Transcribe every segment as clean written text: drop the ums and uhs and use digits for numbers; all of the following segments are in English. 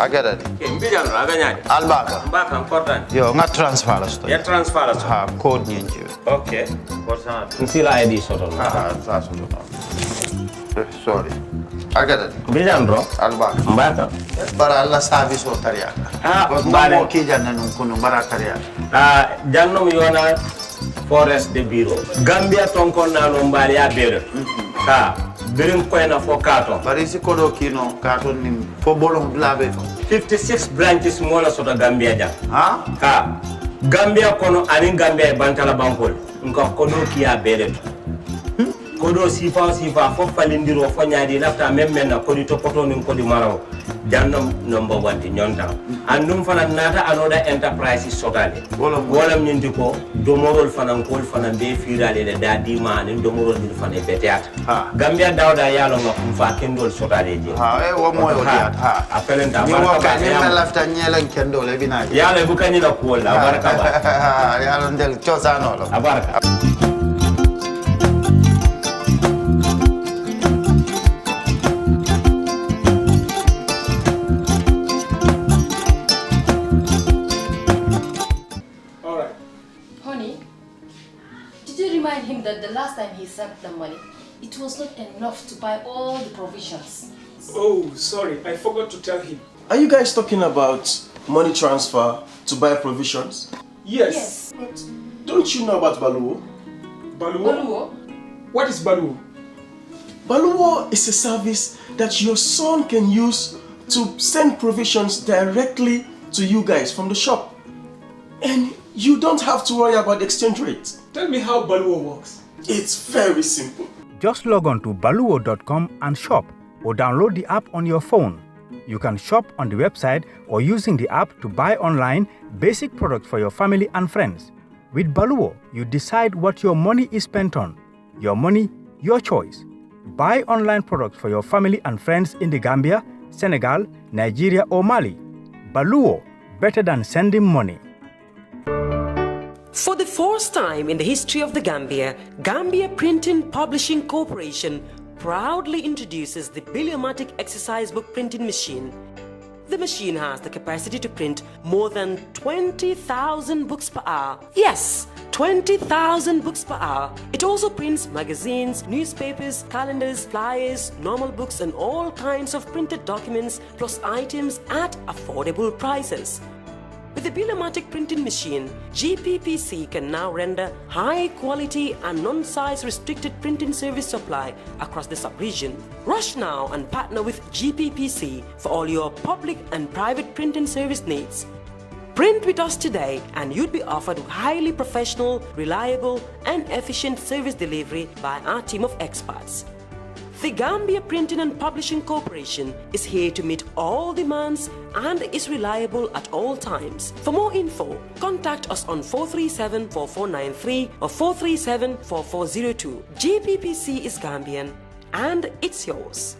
agada mbijan aganyadi albaka mbaka important yo nga transfer la sto ya transfer la ha code nyinji okay korsa nsila id soto sa soto sorry agada mbijan bro albaka mbaka bara alla service o tariya mbale ki janna nun kunu bara tariya jannom yona forest de bureau Gambia tonkon na no mbali ya bere ka birin koyna fo kato bari si kodo kino kato ni fo bolon blabe 56 branches mola soto Gambia jam ka Gambia kono ani Gambia bantala bankol nko kodo ki ya bere kodo sifa fo falindiro fo nyaadi lafta memmen na kodi topoto nin kodi maraw jannom number 1 di nyonta andum fana nata anoda enterprise sotale wolam nyindi ko domorol fana kol fana be firale le dadi ma nin domorol din fana beteata Gambia dawda yalo ngam fa kendol sotale je wo moyo diat apelenta baraka ni lafta nyelen kendol e bina yalo bu kanyi la ko la baraka ba yalo ndel chosano lo baraka him that the last time he sent the money, it was not enough to buy all the provisions. Oh, sorry, I forgot to tell him. Are you guys talking about money transfer to buy provisions? Yes. But don't you know about Baluo? Baluo? What is Baluo? Baluo is a service that your son can use to send provisions directly to you guys from the shop. And you don't have to worry about the exchange rate. Tell me how Baluo works. It's very simple. Just log on to baluo.com and shop, or download the app on your phone. You can shop on the website or using the app to buy online basic products for your family and friends. With Baluo, you decide what your money is spent on. Your money, your choice. Buy online products for your family and friends in the Gambia, Senegal, Nigeria or Mali. Baluo, better than sending money. For the first time in the history of the Gambia, Gambia Printing Publishing Corporation proudly introduces the Biliomatic exercise book printing machine. The machine has the capacity to print more than 20,000 books per hour. Yes, 20,000 books per hour. It also prints magazines, newspapers, calendars, flyers, normal books and all kinds of printed documents plus items at affordable prices. With the Biliomatic printing machine, GPPC can now render high-quality and non-size restricted printing service supply across the sub-region. Rush now and partner with GPPC for all your public and private printing service needs. Print with us today and you'd be offered highly professional, reliable and efficient service delivery by our team of experts. The Gambia Printing and Publishing Corporation is here to meet all demands and is reliable at all times. For more info, contact us on 437-4493 or 437-4402. GPPC is Gambian and it's yours.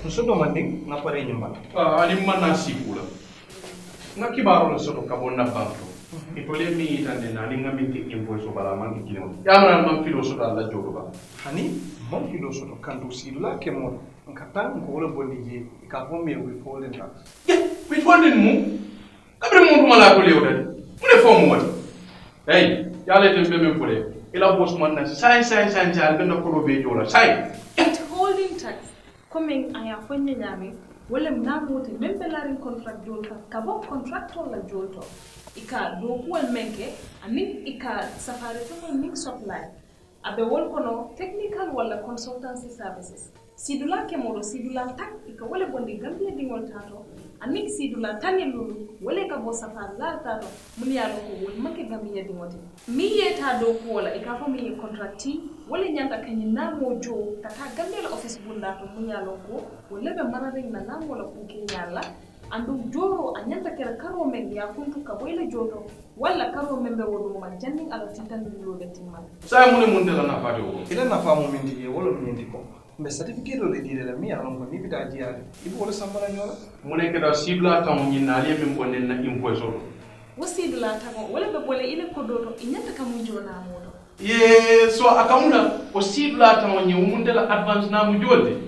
Soto manding na pare nyumba. Ali manna sikula. Na kibaro na soto kabonna banto. Itole mi itande na linga minti invoice bala man kino. Yamra man filo soto alla jogoba. Hani mon filo soto kandu silula kemo. Nkata ngolo bondi je ka fo me we folen tax. Yeah, we folen mu. Abre mu mala ko lewda. Mune fo mu wadi. Hey, yale tembe me fole. Ila boss man na sai jal be na ko be jola sai. Holding tax. Coming aya fonye nyami wala mnamote membe larin contract jolta kabo contractor la jolto ika do kuel menke anin ika safari to mix supply abe wol kono technical wala consultancy services sidula ke moro sidula tak ika wala bondi Gambia dingol tato anin sidula tanelu wala ka bo safari la tato mun yalo ko wol make Gambia dingote mi yeta do kuola ika fo mi contracti wala nyanta kanyi namo jo tata Gambia office bunda to mun yalo ko wala be marare na namo la ko kenyala andu joro anyanta kera karo men ya kuntu ka boyle joto wala karo men be wodo ma janning ala titan dilo de timman sai mun de la na faade wo ila na faamu min dige wala min ndiko mais certificate le dire la mi alon ko ni bita jiade ibo wala sambala nyola mu nekk da sibla tam ñi na le min bonnen na imposo wasidu la tamo wala be bole ile ko doto inyanta kamu jona modo ye so akamuna o sibla tam ñi mu ndela advance na mu jolde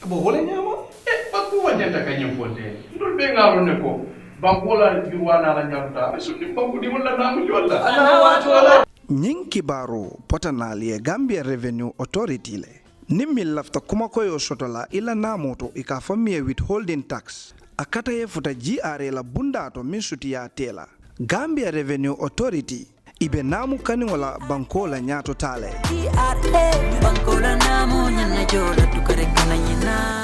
bo wala nyama ba ko wajenta ka ñim fonte ndul be ngalo ne ko bankola jurwana la ñanta so dim banko di wala na mu jolla ana wato wala ñing kibaro potanali e Gambia Revenue Authority le nimmil lafta kuma koyo sotola ila namoto ika famie withholding tax akata ye futa GRA la bundato min sutiya tela Gambia Revenue Authority ibe namu kaniwala bankola nyato tale GRA bankola namu nyana jola tukare kana nyina.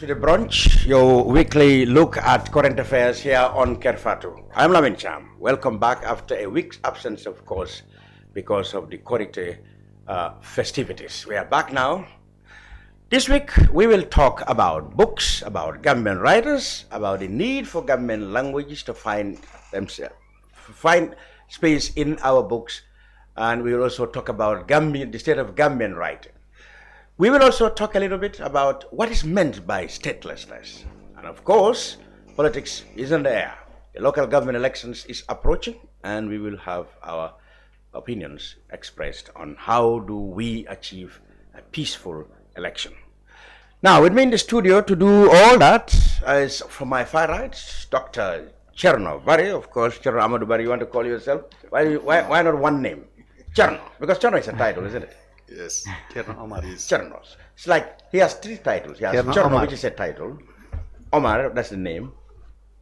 To the Brunch, your weekly look at current affairs here on Kerr Fatou. I'm Lamin Cham. Welcome back after a week's absence, of course, because of the Korite festivities. We are back now. This week, we will talk about books, about Gambian writers, about the need for Gambian languages to find space in our books, and we will also talk about the state of Gambian writing. We will also talk a little bit about what is meant by statelessness. And of course, politics is in the air. The local government elections is approaching, and we will have our opinions expressed on how do we achieve a peaceful election. Now, with me in the studio to do all that is, from my far right, Dr. Cherno Omar, of course. Cherno Omar, you want to call yourself? Why not one name? Cherno, because Cherno is a title, isn't it? Yes, Cherno Omar is. Cherno. It's like he has three titles. He has Cherno, which is a title. Omar, that's the name.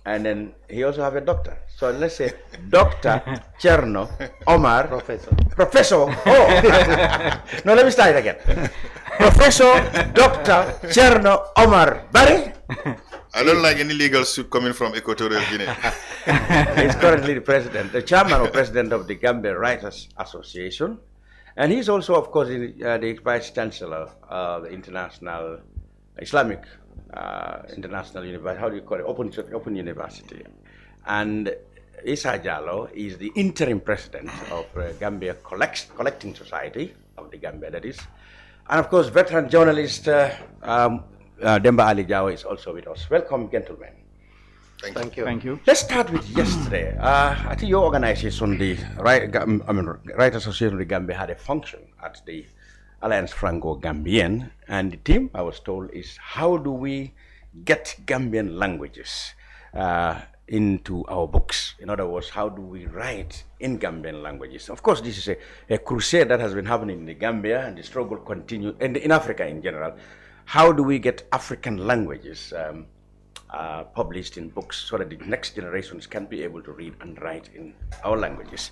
And then he also have a doctor. So let's say Dr. Cherno Omar. Professor. Oh. No, let me start again. Professor Dr. Cherno Omar Barry. I don't like any legal suit coming from Equatorial Guinea. He's currently the chairman or president of the Gambia Writers Association. And he's also, of course, the vice chancellor of the International Islamic International University. How do you call it? Open University. And Essa Jallow is the interim president of Gambia Collecting Society of the Gambia, that is. And of course, veteran journalist Demba Jawo is also with us. Welcome, gentlemen. Thank you. Thank you. Let's start with yesterday. I think your organization, the Writers Association of the Gambia, had a function at the Alliance Franco-Gambian, and the theme, I was told, is how do we get Gambian languages into our books? In other words, how do we write in Gambian languages? Of course, this is a crusade that has been happening in the Gambia, and the struggle continues, and in Africa in general. How do we get African languages published in books so that the next generations can be able to read and write in our languages?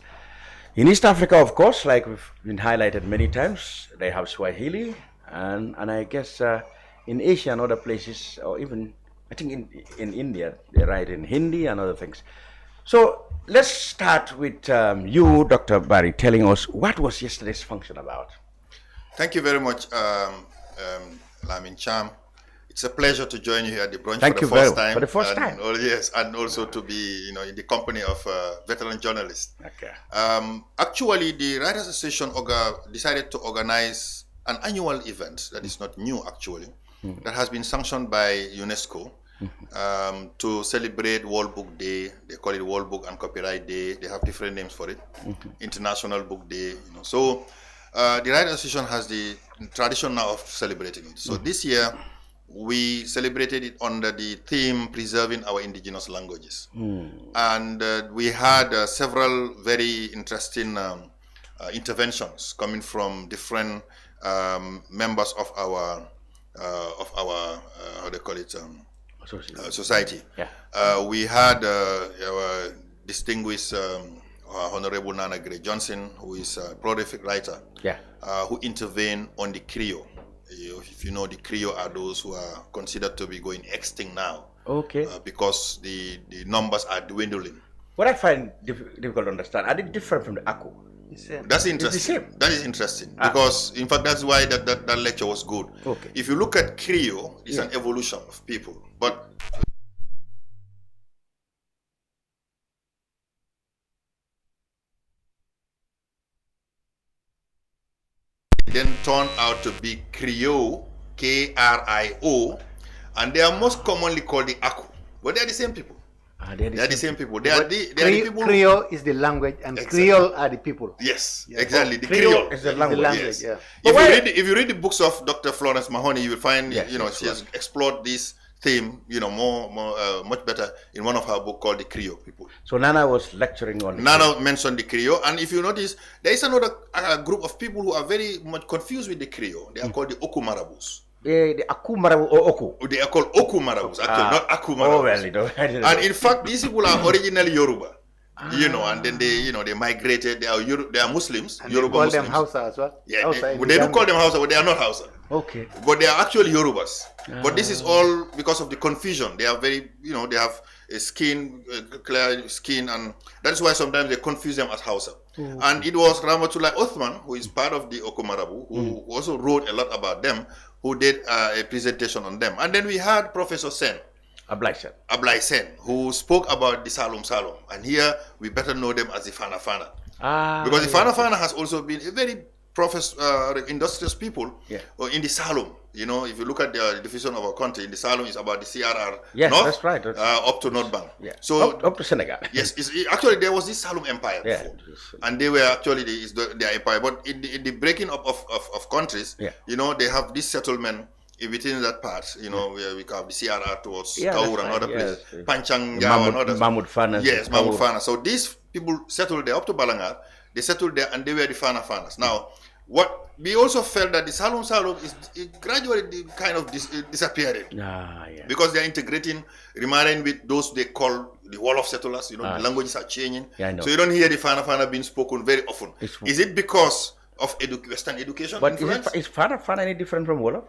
In East Africa, of course, like we've been highlighted many times, they have Swahili, and I guess in Asia and other places, or even I think in India, they write in Hindi and other things. So let's start with you, Dr. Barry, telling us what was yesterday's function about. Thank you very much, Lamin Cham. It's a pleasure to join you here at the Brunch Thank for you the first time. For the first time. Yes, and also to be, in the company of veteran journalists. Okay. Actually, the Writers Association decided to organize an annual event that is not new, actually, that has been sanctioned by UNESCO to celebrate World Book Day. They call it World Book and Copyright Day. They have different names for it. International Book Day. So the Writers Association has the tradition now of celebrating it. So this year, we celebrated it under the theme Preserving Our Indigenous Languages. And we had several very interesting interventions coming from different members of our how they call it, society. Yeah. We had our distinguished Honorable Nana Gray Johnson, who is a prolific writer, who intervened on the Creole. If you know, the Creole are those who are considered to be going extinct now. Okay. Because the numbers are dwindling. What I find difficult to understand, are they different from the Aku? That's interesting. That is interesting because, in fact, that's why that lecture was good. Okay. If you look at Creole, it's an evolution of people, but it then turned out to be Creole, K-R-I-O, and they are most commonly called the Aku, but they are the same people. They are the same people. They are the people. Creole is the language, and Creole are the people. Yes, exactly. The Creole is the language. Yes. Yeah. If you read the books of Dr. Florence Mahoney, you will find she has explored this theme, much better in one of her books called The Creole People. So Nana was lecturing on. Nana mentioned the Creole, and if you notice, there is another group of people who are very much confused with the Creole. They are called the Oku Marabous. The Aku Marabu or Oku. They are called Oku Marabous, actually, not Aku Marabous. And in fact, these people are originally Yoruba. And then they migrated. They are Muslims. And Yoruba they call Muslims. them Hausa as well. Yeah, they do call them Hausa, but they are not Hausa. Okay. But they are actually Yorubas. But this is all because of the confusion. They are very, they have a clear skin, and that's why sometimes they confuse them as Hausa. And it was Ramatullah Othman, who is part of the Okumarabu, who also wrote a lot about them, who did a presentation on them. And then we had Professor Sen. Ablai Sen, who spoke about the Salum. And here we better know them as the Fana Fana. Because the Fana Fana has also been a very industrious people in the Salum. If you look at the division of our country, in the Salum is about the CRR North, that's right. up to North Bank. Yeah. So up to Senegal. Yes, actually there was this Salum Empire before, and they were actually their empire. But in the breaking up of countries, they have this settlement within that part. Where we have the CRR towards Kaur and other places, Panchang, Jawo, and others. Mahmud Fana. Yes, Mahmud Fana. So these people settled there up to Balangar. They settled there, and they were the Fana Fanas. Now, what we also felt that the Salum is gradually kind of disappearing. Because they are integrating, remaining with those they call the wall of settlers. The languages are changing. So you don't hear the Fana being spoken very often. Is it because of Western education? But is Fana any different from Wolof?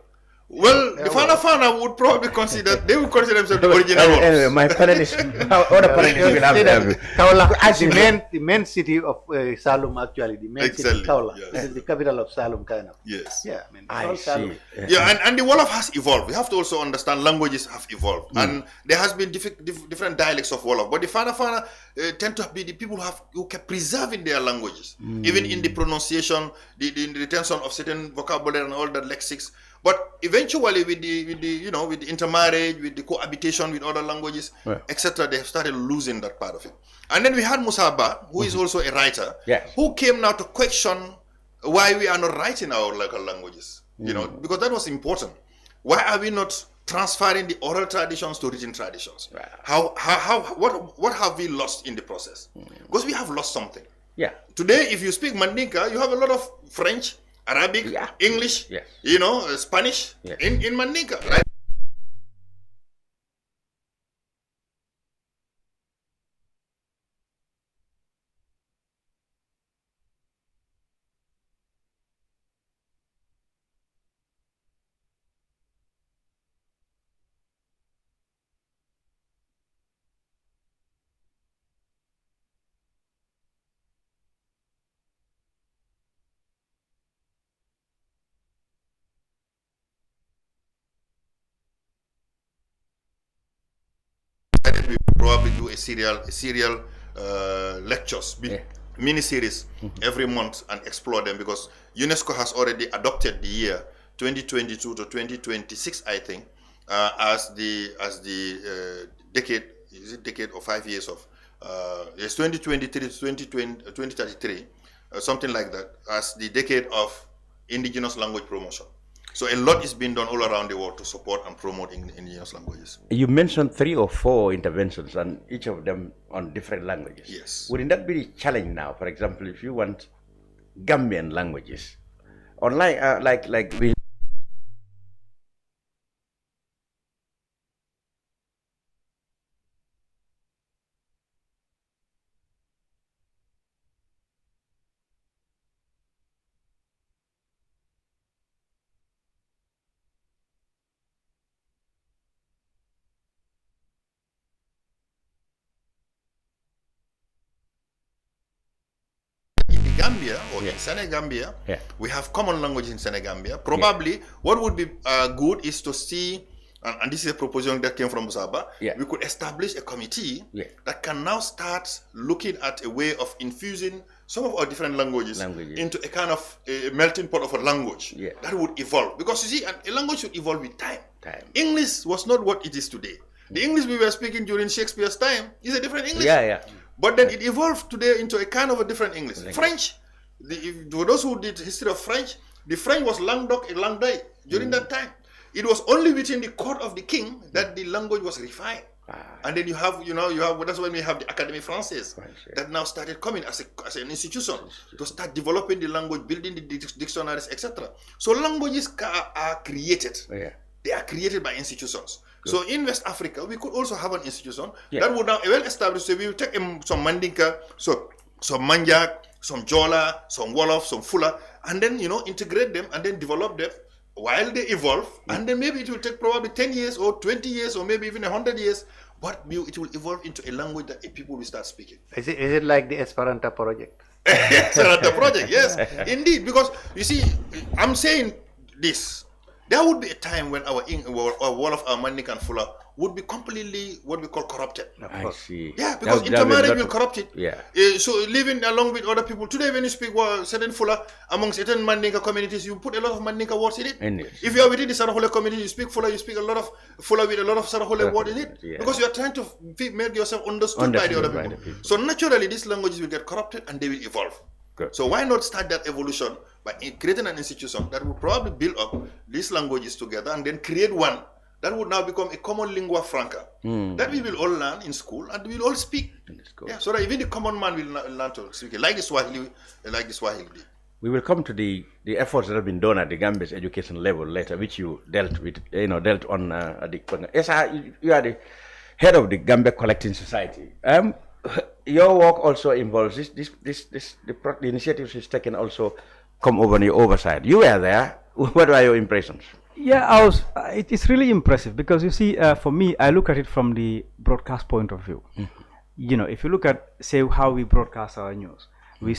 Well, the Fana would probably consider themselves the original ones. Anyway, my panelists, other panelists will have the main city of Salum, actually, the main city, Kaula. Yes. This is the capital of Salum, kind of. Yes. Yeah, I see. Salum. And the Wolof has evolved. We have to also understand languages have evolved. And there has been different dialects of Wolof. But the Fana tend to be the people who kept preserving their languages. Even in the pronunciation, the retention of certain vocabulary and all that lexics. But eventually, with the intermarriage, with the cohabitation with other languages, etc., they have started losing that part of it. And then we had Musaba, who is also a writer, who came now to question why we are not writing our local languages. Because that was important. Why are we not transferring the oral traditions to written traditions? What have we lost in the process? Because we have lost something. Today, if you speak Mandinka, you have a lot of French, Arabic, English, Spanish in Mandinka, right? We probably do a serial lectures, mini-series every month and explore them, because UNESCO has already adopted the year 2022 to 2026, I think, as the decade. Is it decade or 5 years of? It's 2023 to 2033, something like that, as the decade of indigenous language promotion. So a lot is being done all around the world to support and promote indigenous languages. You mentioned 3 or 4 interventions, and each of them on different languages. Yes. Wouldn't that be a challenge now? For example, if you want Gambian languages, online, like we. Gambia or in Senegambia, we have common languages in Senegambia. Probably what would be good is to see, and this is a proposition that came from Musaba, we could establish a committee that can now start looking at a way of infusing some of our different languages into a kind of a melting pot of a language that would evolve. Because you see, a language should evolve with time. English was not what it is today. The English we were speaking during Shakespeare's time is a different English. But then it evolved today into a kind of a different English. French, for those who did history of French, the French was langue d'oc et langue d'oeil during that time. It was only within the court of the king that the language was refined. And then you have, that's when we have the Académie Française that now started coming as an institution to start developing the language, building the dictionaries, etc. So languages are created. They are created by institutions. So in West Africa, we could also have an institution that would now well established. So we will take some Mandinka, some Manjak, some Jola, some Wolof, some Fula, and then integrate them and then develop them while they evolve. And then maybe it will take probably 10 years or 20 years or maybe even 100 years. But it will evolve into a language that people will start speaking. Is it like the Esperanto project? Esperanto project, yes, indeed. Because you see, I'm saying this. There would be a time when our Wolof, our Mandinka and Fula would be completely what we call corrupted. I see. Yeah, because intermarriage will corrupt it. So living along with other people. Today when you speak certain Fula among certain Mandinka communities, you put a lot of Mandinka words in it. If you are within the Sarahole community, you speak Fula, you speak a lot of Fula with a lot of Sarahole words in it. Because you are trying to make yourself understood by the other people. So naturally these languages will get corrupted and they will evolve. So why not start that evolution by creating an institution that will probably build up these languages together and then create one that would now become a common lingua franca that we will all learn in school and we will all speak. So that even the common man will learn to speak it, like the Swahili did. We will come to the efforts that have been done at the Gambia's education level later, which you dealt on at the Essa, you are the head of the Gambia Collecting Society. Your work also involves the initiatives is taken also come over on your oversight. You were there. What were your impressions? Yeah, it's really impressive because you see, for me, I look at it from the broadcast point of view. If you look at, say, how we broadcast our news, we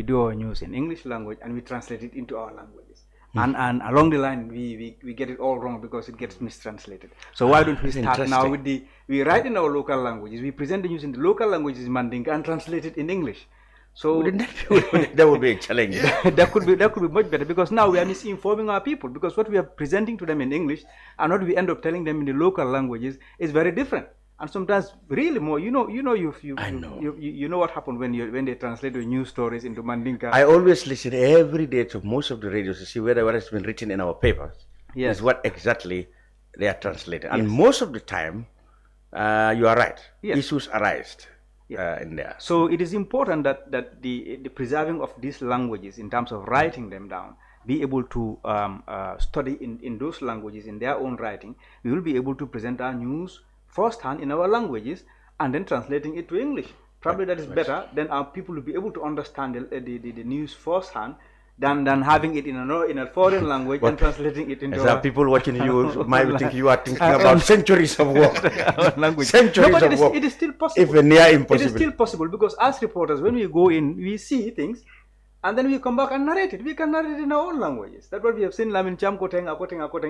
do our news in English language and we translate it into our languages. And along the line, we get it all wrong because it gets mistranslated. So why don't we start now with we write in our local languages, we present the news in the local languages, Mandinka, and translate it in English. So that would be a challenge. that could be much better because now we are misinforming our people because what we are presenting to them in English and what we end up telling them in the local languages is very different. And sometimes really more, you know what happened when they translate the news stories into Mandinka. I always listen every day to most of the radios to see whether what has been written in our papers is what exactly they are translated. And most of the time, you are right. Issues arise in there. So it is important that the preserving of these languages in terms of writing them down, be able to study in those languages in their own writing. We will be able to present our news firsthand in our languages and then translating it to English. Probably that is better. Then our people will be able to understand the news firsthand than having it in a foreign language and translating it into our people watching you might think you are thinking about centuries of work. Centuries of work. It is still possible. If near impossible. It is still possible because as reporters, when we go in, we see things and then we come back and narrate it. We can narrate it in our own languages. That's what we have seen Lamin Cham Koteng,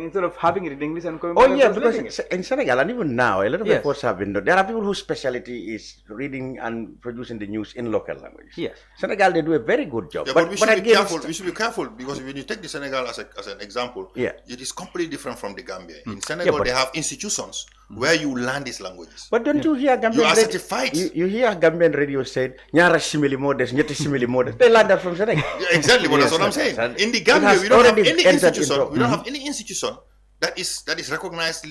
instead of having it in English and coming back and translating because in Senegal and even now, a lot of efforts have been done. There are people whose specialty is reading and producing the news in local language. Yes. Senegal, they do a very good job. But we should be careful. We should be careful because when you take the Senegal as an example, it is completely different from the Gambia. In Senegal, they have institutions where you learn these languages. But don't you hear Gambian you are certified. You hear Gambian radio said, "Nyara simili modes, nyeti simili modes." They learn that from Senegal. Exactly, but that's what I'm saying. In the Gambia, we don't have any institution. We don't have any institution that is recognized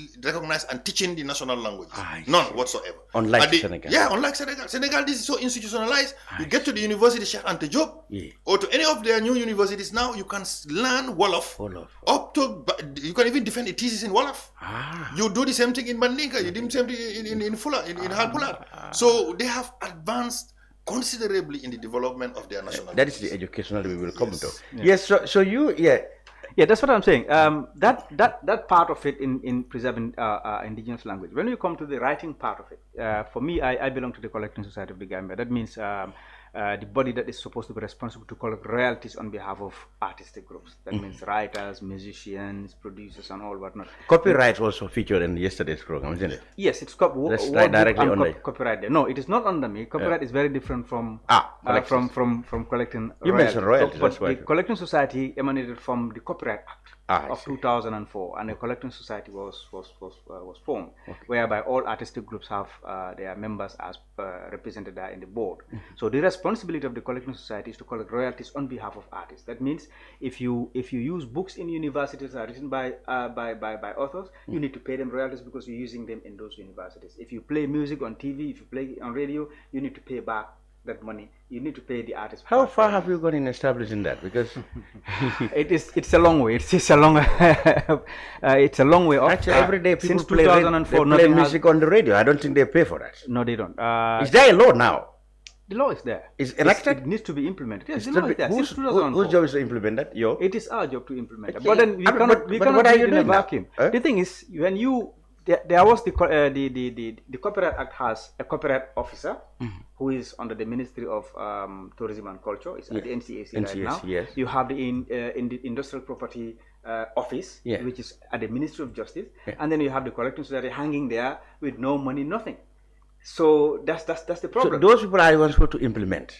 and teaching the national language. None whatsoever. Unlike Senegal. Yeah, unlike Senegal. Senegal, this is so institutionalized. You get to the university, Cheikh Anta Diop, or to any of their new universities now, you can learn Wolof. Up to, you can even defend a thesis in Wolof. You do the same thing in Mandinka. You do the same thing in Fula, in Halpula. So they have advanced considerably in the development of their national that is the educational we will come to. Yes, so you, that's what I'm saying. That part of it in preserving indigenous language. When you come to the writing part of it, for me, I belong to the Collecting Society of the Gambia. That means the body that is supposed to be responsible to collect royalties on behalf of artistic groups. That means writers, musicians, producers, and all whatnot. Copyright also featured in yesterday's program, isn't it? Yes, it's That's directly under you. copyright there. No, it is not under me. Copyright is very different from from collecting. You mentioned royalties. But the collecting society emanated from the Copyright Act of 2004, and the collecting society was formed, whereby all artistic groups have their members as represented there in the board. So the responsibility of the collecting society is to collect royalties on behalf of artists. That means if you use books in universities that are written by authors, you need to pay them royalties because you're using them in those universities. If you play music on TV, if you play on radio, you need to pay back that money. You need to pay the artist. How far have you gone in establishing that? Because it's a long way. It's a long it's a long way off. Actually, every day people since 2004, play music on the radio. I don't think they pay for that. No, they don't. Is there a law now? The law is there. Is elected? It needs to be implemented. Yes, the law is there. Since 2004. Whose job is to implement that? Your? It is our job to implement it. But then we cannot do it in a vacuum. The thing is, when you there was the Copyright Act has a copyright officer who is under the Ministry of Tourism and Culture. It's at the NCAC right now. Yes. You have the Industrial Property Office, which is at the Ministry of Justice, and then you have the Collecting Society hanging there with no money, nothing. So that's the problem. So those people are the ones who to implement.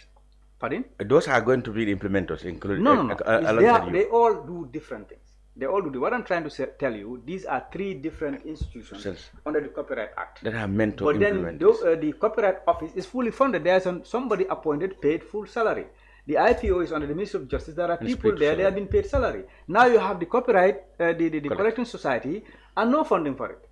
Pardon? Those are going to be the implementers, including no. They all do different things. They all do. What I'm trying to tell you, these are three different institutions under the Copyright Act that are meant to implement. But then the Copyright Office is fully funded. There's somebody appointed, paid full salary. The IPO is under the Ministry of Justice. There are people there. They have been paid salary. Now you have the copyright, the Collecting Society, and no funding for it.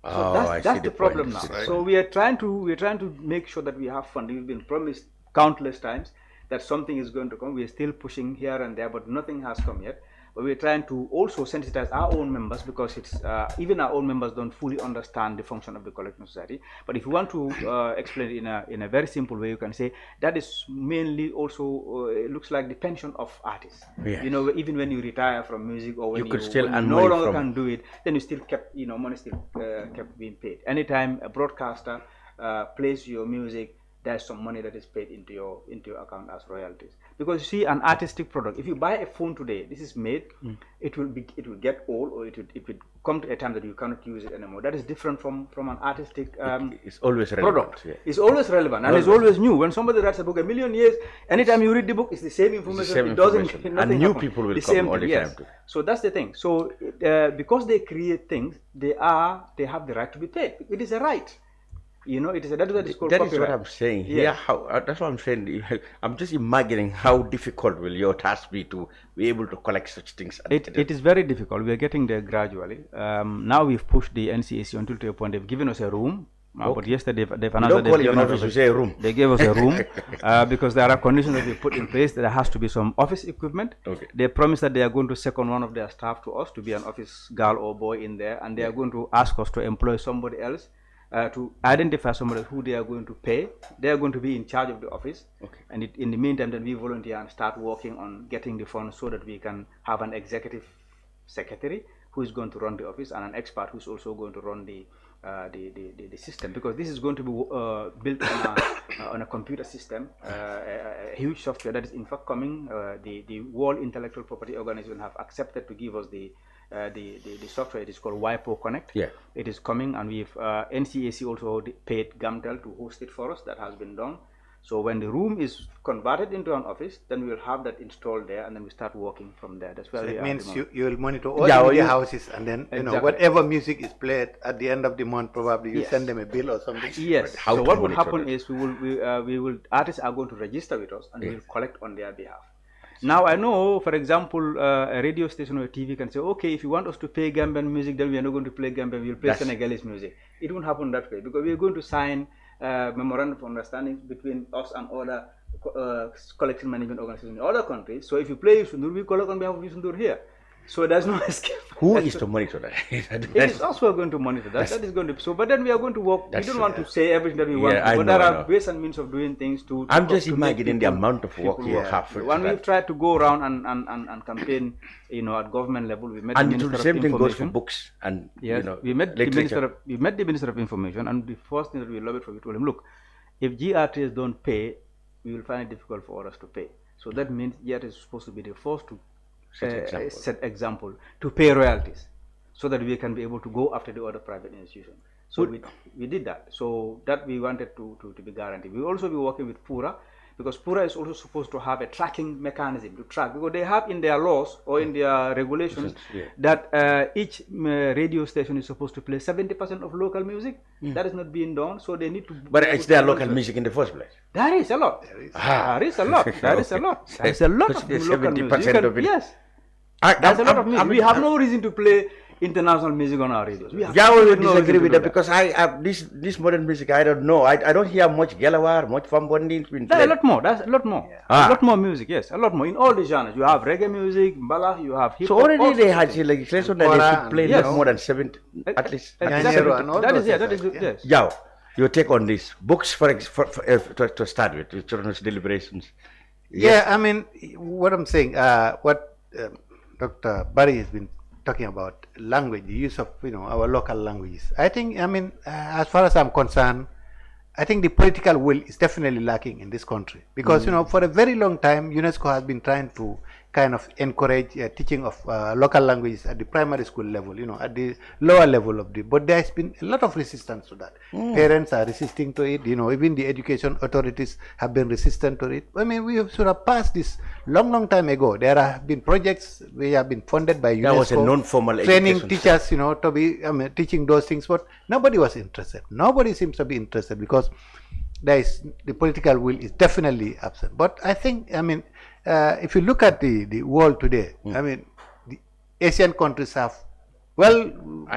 So that's the problem now. Right. So we are trying to make sure that we have funding. We've been promised countless times that something is going to come. We are still pushing here and there, but nothing has come yet. But we're trying to also sensitize our own members because it's even our own members don't fully understand the function of the collecting society. But if you want to explain it in a very simple way, you can say that is mainly also it looks like the pension of artists. Yes. You know, even when you retire from music or when you could still when no longer can do it, then you still kept money still kept being paid. Anytime a broadcaster plays your music, there's some money that is paid into your account as royalties. Because you see, an artistic product, if you buy a phone today, this is made, it will get old, or it will come to a time that you cannot use it anymore. That is different from an artistic it's always relevant. product. Yeah. It's always relevant and it's always new. When somebody writes a book 1,000,000 years, anytime you read the book, it's the same information. And new people will come all the time too. So that's the thing. So because they create things, they have the right to be paid. It is a right. You know, that's what it's called copyright. That is what I'm saying. Yeah, that's what I'm saying. I'm just imagining how difficult will your task be to be able to collect such things. It is very difficult. We are getting there gradually. Now we've pushed the NCAC until to a point they've given us a room. But yesterday they've announced that they gave us a room because there are conditions that we put in place. There has to be some office equipment. They promised that they are going to second one of their staff to us to be an office girl or boy in there, and they are going to ask us to employ somebody else. To identify somebody who they are going to pay. They are going to be in charge of the office. And in the meantime, then we volunteer and start working on getting the funds so that we can have an executive secretary who is going to run the office and an expert who is also going to run the system, because this is going to be built on a computer system, a huge software that is in fact coming. The World Intellectual Property Organization have accepted to give us the software. It is called WIPO Connect. Yeah. It is coming, and we've NCAC also paid Gamtel to host it for us. That has been done. So when the room is converted into an office, then we will have that installed there, and then we start working from there. That's where so we it are. Means you will monitor all the media houses, and then you know whatever music is played at the end of the month, probably you send them a bill or something. Yes. So what will happen is we will artists are going to register with us, and we will collect on their behalf. Now I know, for example, a radio station or a TV can say, okay, if you want us to play Gambian music, then we are not going to play Gambian, we will play Senegalese music. It won't happen that way, because we are going to sign memorandum of understanding between us and other collective management organizations in other countries. So if you play Yusundur, we collect on behalf of Yusundur here. So there's no escape. Who is to monitor that? It is also going to monitor that. That is going to. So, but then we are going to work. We don't want to say everything that we want, but there are ways and means of doing things to. I'm just imagining the amount of work you have. When we've tried to go around and campaign, at government level, we met the Minister of Information. And the same thing goes for books and we met the Minister of Information, and the first thing that we lobbied for, we told him, look, if GRTs don't pay, we will find it difficult for us to pay. So that means JET is supposed to be the first to set example to pay royalties, so that we can be able to go after the other private institutions. So we did that. So that we wanted to be guaranteed. We will also be working with Pura, because Pura is also supposed to have a tracking mechanism to track, because they have in their laws or in their regulations that each radio station is supposed to play 70% of local music. That is not being done, so they need to. But it's their local music in the first place. There is a lot. There is a lot. There is a lot. There is a lot of local music. Yes. There's a lot of music. We have no reason to play international music on our radios. Jawo will disagree with that, because this modern music, I don't know. I don't hear much Gelawar, much Fambondi. There's a lot more. There's a lot more. A lot more music, yes. A lot more. In all the genres. You have reggae music, mbala, you have hip hop. So already they had legislation that they should play more than 70, at least. Exactly. That is good, yes. Jawo, your take on this. Books, to start with, children's deliberations. Yeah, I mean, what I'm saying, what Dr. Barry has been talking about language, the use of our local languages. I think, as far as I'm concerned, I think the political will is definitely lacking in this country, because for a very long time UNESCO has been trying to kind of encourage teaching of local languages at the primary school level, at the lower level of but there has been a lot of resistance to that. Parents are resisting to it, even the education authorities have been resistant to it. I mean, we should have passed this long time ago. There have been projects which have been funded by UNESCO. That was a non-formal training teachers, to be teaching those things, but nobody was interested. Nobody seems to be interested, because the political will is definitely absent. But I think, if you look at the world today, the Asian countries have gone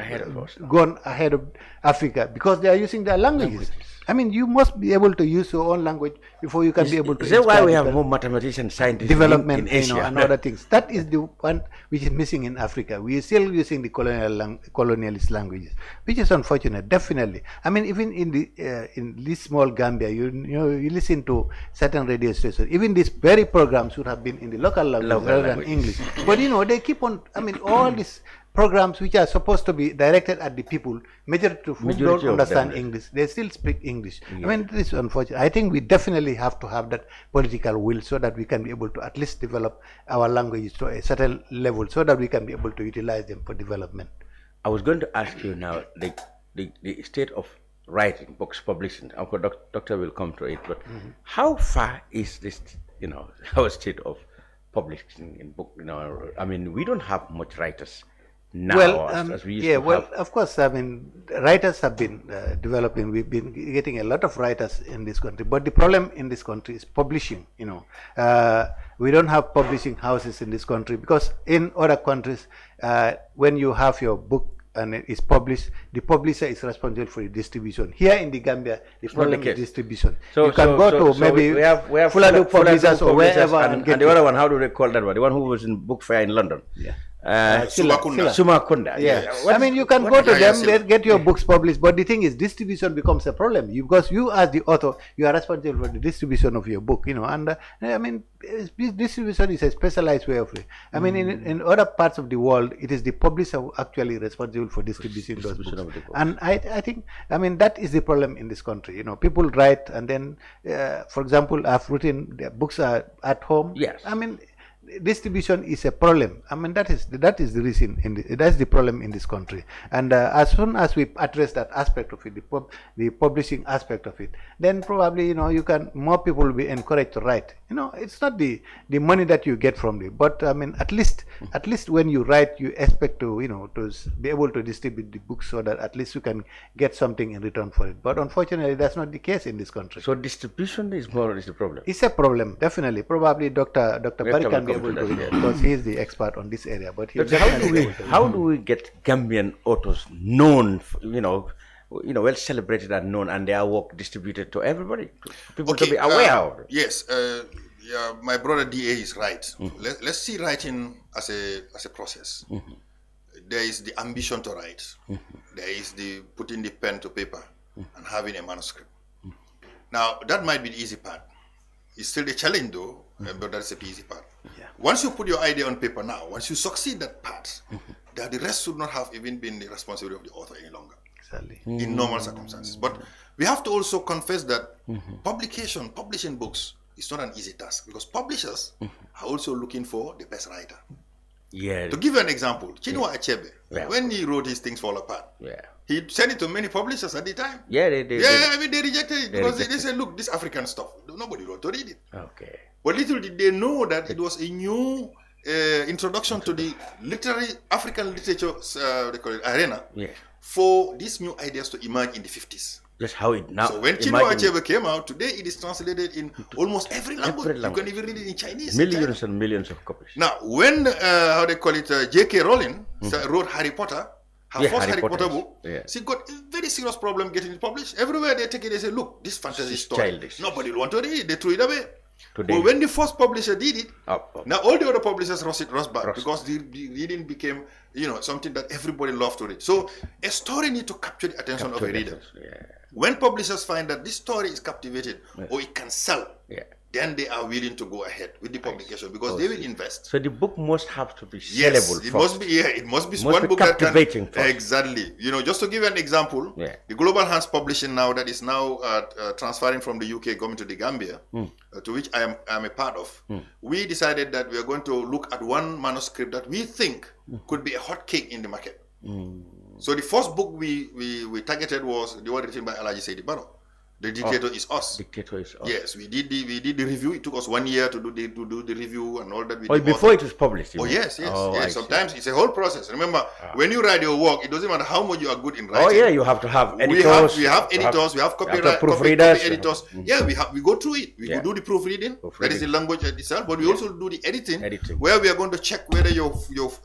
ahead of Africa, because they are using their languages. I mean, you must be able to use your own language before you can be able to. Is that why we have more mathematicians, scientists development in Asia and other things? That is the one which is missing in Africa. We are still using the colonialist languages, which is unfortunate. Definitely. I mean, even in this small Gambia, you listen to certain radio stations. Even these very programs should have been in the local language rather than English. But they keep on. I mean, all these programs which are supposed to be directed at the people, majority of whom don't understand English, they still speak English. I mean, this is unfortunate. I think we definitely have to have that political will, so that we can be able to at least develop our languages to a certain level, so that we can be able to utilize them for development. I was going to ask you now, the state of writing, books, publishing. Our doctor will come to it, but how far is this, our state of publishing in book? I mean, we don't have much writers now, as we used to have. Of course, I mean, writers have been developing. We've been getting a lot of writers in this country, but the problem in this country is publishing. We don't have publishing houses in this country, because in other countries, when you have your book and it is published, the publisher is responsible for the distribution. Here in the Gambia, the problem is distribution. So you can go to maybe we have Fuladu publishers or wherever, and the other one, how do they call that one? The one who was in book fair in London. Yeah. Sumakunda. Yes. I mean, you can go to them, get your books published, but the thing is, distribution becomes a problem, because you as the author, you are responsible for the distribution of your book, and I mean, distribution is a specialized way of it. I mean, in other parts of the world, it is the publisher who actually responsible for distributing those books. And I think, I mean, that is the problem in this country. People write, and then, for example, I've written, their books are at home. Yes. I mean, distribution is a problem. I mean, that is the reason that's the problem in this country. And as soon as we address that aspect of it, the publishing aspect of it, then probably more people will be encouraged to write. It's not the money that you get from it, but I mean, at least when you write, you expect to to be able to distribute the books, so that at least you can get something in return for it. But unfortunately, that's not the case in this country. So distribution is more or less the problem. It's a problem, definitely. Probably Dr. Barry can be able to, because he is the expert on this area. But how do we get Gambian authors known, well celebrated and known, and their work distributed to everybody, people to be aware of it? Yes, my brother DA is right. Let's see writing as a process. There is the ambition to write. There is the putting the pen to paper and having a manuscript. Now, that might be the easy part. It's still a challenge though, but that's the easy part. Once you put your idea on paper now, once you succeed that part, the rest should not have even been the responsibility of the author any longer. Exactly. In normal circumstances. But we have to also confess that publishing books it's not an easy task because publishers are also looking for the best writer. Yeah. To give you an example, Chinua Achebe, when he wrote his Things Fall Apart, he sent it to many publishers at the time. Yeah, they rejected it because they said, look, this African stuff, nobody wrote to read it. Okay. But little did they know that it was a new introduction to the African literature arena for these new ideas to emerge in the 50s. That's how it now. So when Chinua Achebe came out, today it is translated in almost every language. You can even read it in Chinese. Millions and millions of copies. Now, when, J.K. Rowling wrote Harry Potter, her first Harry Potter book, she got a very serious problem getting it published. Everywhere they take it, they say, look, this fantasy story, childish. Nobody will want to read it. They threw it away. Today. But when the first publisher did it, now all the other publishers rushed back because the reading became, something that everybody loved to read. So a story needs to capture the attention of a reader. When publishers find that this story is captivating or it can sell, then they are willing to go ahead with the publication because they will invest. So the book must have to be sellable. Yes, it must be. Yeah, it must be one book captivating. That can, exactly. Just to give you an example, the Global Hands Publishing now that is now transferring from the UK coming to the Gambia, to which I am a part of. We decided that we are going to look at one manuscript that we think could be a hot cake in the market. So the first book we targeted was the one written by Alaji Seidi Baro. The Dictator is Us. Dictator is Us. Yes, we did the review. It took us 1 year to do the review and all that. Before it was published. Yes. Sometimes it's a whole process. Remember, when you write your work, it doesn't matter how much you are good in writing. You have to have editors. We have editors. We have copyright proofreaders. Editors. We go through it. We do the proofreading. That is the language itself. But we also do the editing, where we are going to check whether your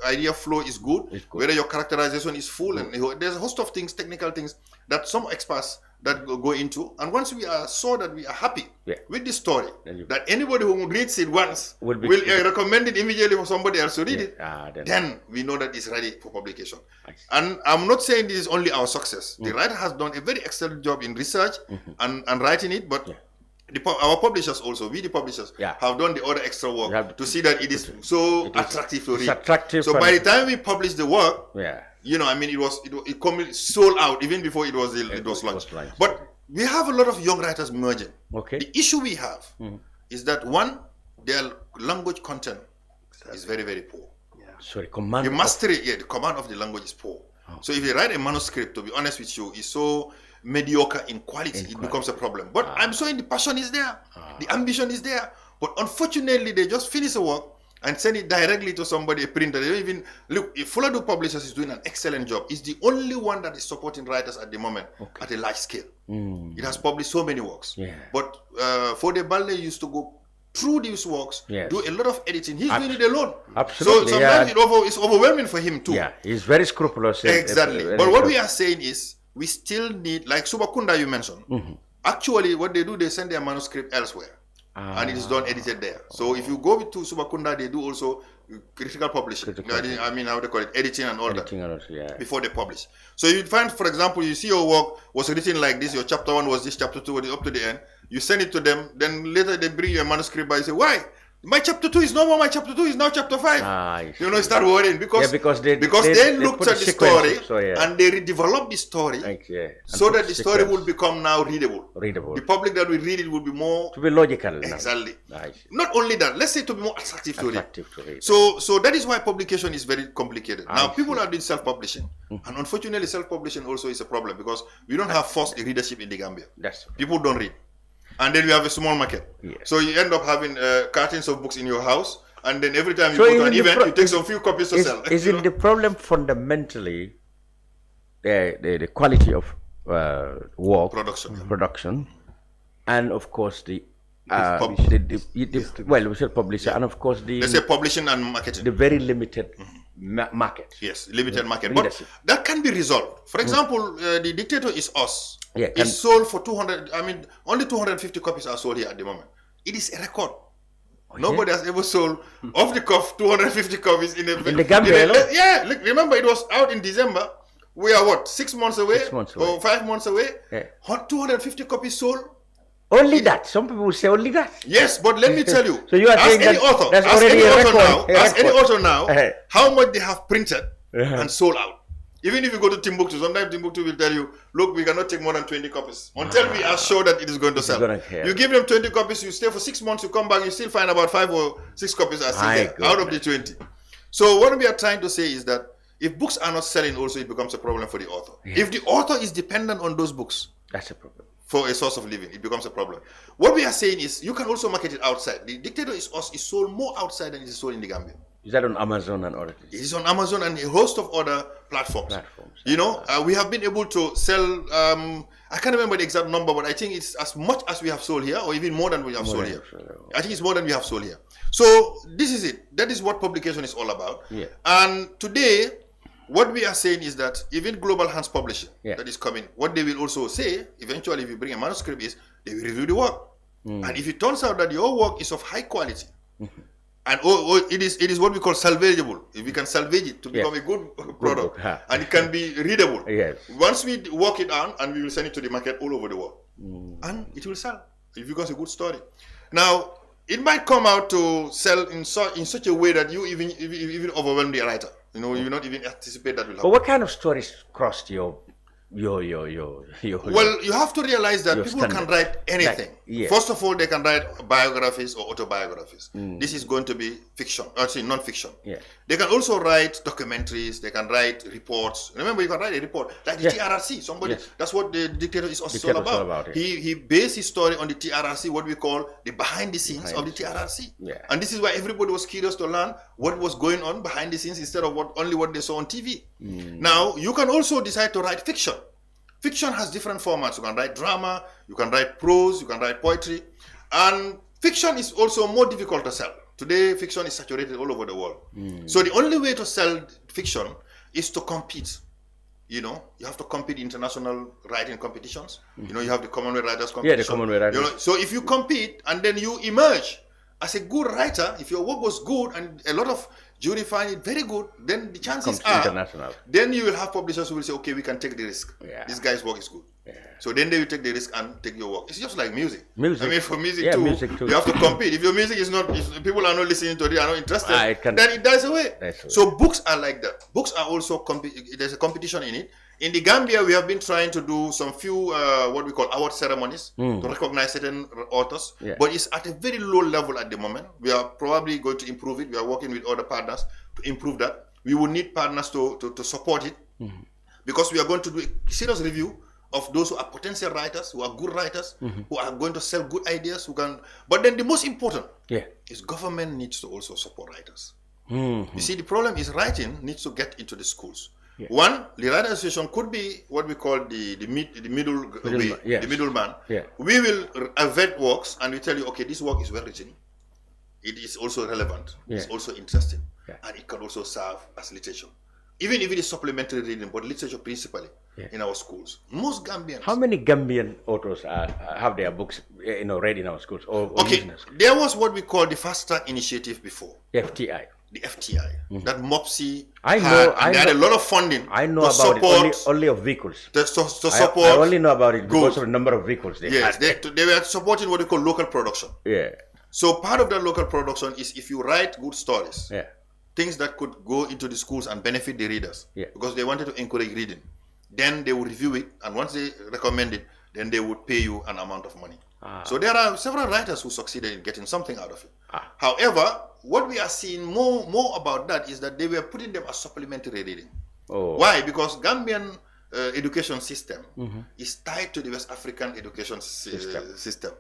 idea flow is good, whether your characterization is full, and there's a host of things, technical things that some experts that go into, and once we are so that we are happy with the story, that anybody who reads it once will recommend it immediately for somebody else to read it, then we know that it's ready for publication. And I'm not saying this is only our success. The writer has done a very excellent job in research and writing it, but our publishers also, we the publishers, have done the other extra work to see that it is so attractive to read. So by the time we publish the work, it sold out even before it was launched. But we have a lot of young writers merging. The issue we have is that one, their language content is very, very poor. Command. The mastery, the command of the language is poor. So if you write a manuscript, to be honest with you, is so mediocre in quality, it becomes a problem. But I'm saying the passion is there, the ambition is there. But unfortunately, they just finish a work and send it directly to somebody, a printer. They don't even look. If Fuladu Publishers is doing an excellent job, it's the only one that is supporting writers at the moment at a large scale. It has published so many works. But Fode Balde used to go through these works, do a lot of editing. He's doing it alone. Absolutely. So sometimes it's overwhelming for him too. Yeah, he's very scrupulous. Exactly. But what we are saying is, we still need, like Subakunda you mentioned, actually what they do, they send their manuscript elsewhere. And it is done edited there. So if you go to Subakunda, they do also critical publishing. I mean, how they call it, editing and all that before they publish. So you find, for example, you see your work was written like this, your chapter 1 was this, chapter 2 was up to the end. You send it to them, then later they bring you a manuscript by and say, why? My chapter 2 is no more my chapter 2, is now chapter 5. Start worrying because they looked at the story and they redeveloped the story so that the story will become now readable. The public that will read it will be more... To be logical. Exactly. Not only that, let's say to be more attractive to read. So that is why publication is very complicated. Now people are doing self-publishing and unfortunately self-publishing also is a problem because we don't have forced readership in the Gambia. People don't read. And then we have a small market. So you end up having cartons of books in your house, and then every time you go to an event, you take some few copies to sell. Is it the problem fundamentally the quality of work, production, and of course the we should publish, and of course the... Let's say publishing and marketing. The very limited market. Yes, limited market. But that can be resolved. For example, The Dictator is Us. It's sold for 200, only 250 copies are sold here at the moment. It is a record. Nobody has ever sold off the cuff 250 copies in the Gambia. Look, remember it was out in December. We are 6 months away? 6 months away. Or 5 months away? 250 copies sold. Only that. Some people will say only that. Yes, but let me tell you. So you are saying that ask any author now how much they have printed and sold out. Even if you go to Timbuktu, sometimes Timbuktu will tell you, look, we cannot take more than 20 copies until we are sure that it is going to sell. You give them 20 copies, you stay for 6 months, you come back, you still find about 5 or 6 copies are still there out of the 20. So what we are trying to say is that if books are not selling also, it becomes a problem for the author. Yeah. If the author is dependent on those books, that's a problem. For a source of living, it becomes a problem. What we are saying is you can also market it outside. The Dictator is sold more outside than it is sold in the Gambia. Is that on Amazon and other things? It is on Amazon and a host of other platforms. You know, we have been able to sell, I can't remember the exact number, but I think it's as much as we have sold here, or even more than we have sold here. I think it's more than we have sold here. So this is it. That is what publication is all about. Yeah. And today, what we are saying is that even Global Hands Publishing that is coming, what they will also say, eventually if you bring a manuscript, is they will review the work. And if it turns out that your work is of high quality, and it is what we call salvageable. If we can salvage it to become a good product, and it can be readable. Yes. Once we work it on, and we will send it to the market all over the world, and it will sell. It becomes a good story. Now, it might come out to sell in such a way that you even overwhelm the writer. You know, you not even anticipate that will happen. But what kind of stories crossed your Well, you have to realize that people can write anything. First of all, they can write biographies or autobiographies. This is going to be fiction, actually non-fiction. They can also write documentaries. They can write reports. Remember, you can write a report like the TRRC. Somebody, that's what the Dictator is also all about. He based his story on the TRRC, what we call the behind the scenes of the TRRC. And this is why everybody was curious to learn what was going on behind the scenes instead of only what they saw on TV. Now, you can also decide to write fiction. Fiction has different formats. You can write drama, you can write prose, you can write poetry. And fiction is also more difficult to sell. Today, fiction is saturated all over the world. So the only way to sell fiction is to compete. You know, you have to compete in international writing competitions. You know, you have the Commonwealth Writers Competition. Yeah, the Commonwealth Writers. You know, so if you compete and then you emerge as a good writer, if your work was good and a lot of jury find it very good, then the chances are, then you will have publishers who will say, okay, we can take the risk. This guy's work is good. So then they will take the risk and take your work. It's just like music. I mean, for music, too, you have to compete. If your music is not, if people are not listening to it, are not interested, then it dies away. So books are like that. Books are also, there's a competition in it. In the Gambia, we have been trying to do some few, what we call award ceremonies to recognize certain authors, but it's at a very low level at the moment. We are probably going to improve it. We are working with other partners to improve that. We will need partners to support it because we are going to do a serious review of those who are potential writers, who are good writers, who are going to sell good ideas, who can. But then the most important is government needs to also support writers. You see, the problem is writing needs to get into the schools. One, the writer association could be what we call the middleman. We will vet works and we tell you, okay, this work is well written. It is also relevant. It's also interesting, and it can also serve as literature. Even if it is supplementary reading, but literature principally in our schools. Most Gambians. How many Gambian authors have their books, read in our schools? Or there was what we call the Fast Track Initiative before. FTI. The FTI. That MOPSI they had a lot of funding. I know about it only of vehicles. To support. I only know about it because of the number of vehicles they had. They were supporting what we call local production. So part of that local production is if you write good stories. Things that could go into the schools and benefit the readers because they wanted to encourage reading. Then they would review it, and once they recommend it, then they would pay you an amount of money. So there are several writers who succeeded in getting something out of it. However, what we are seeing more about that is that they were putting them as supplementary reading. Why? Because Gambian education system is tied to the West African education system.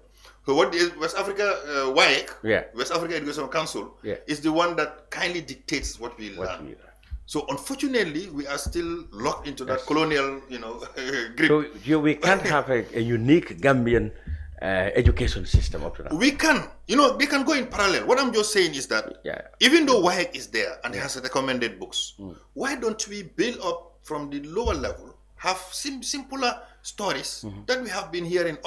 So what the West Africa WAEC, West Africa Education Council, is the one that kindly dictates what we learn. So unfortunately, we are still locked into that colonial, grip. So we can't have a unique Gambian education system up to now. We can, they can go in parallel. What I'm just saying is that even though WAEC is there and has recommended books, why don't we build up from the lower level, have simpler stories that we have been hearing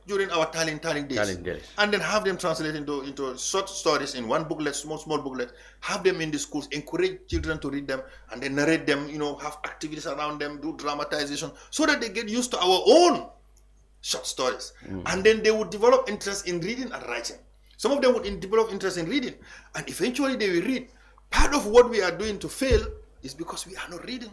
during our telling days, and then have them translated into short stories in one booklet, small booklet, have them in the schools, encourage children to read them, and then narrate them, have activities around them, do dramatization, so that they get used to our own short stories. And then they would develop interest in reading and writing. Some of them would develop interest in reading, and eventually they will read. Part of what we are doing to fail is because we are not reading.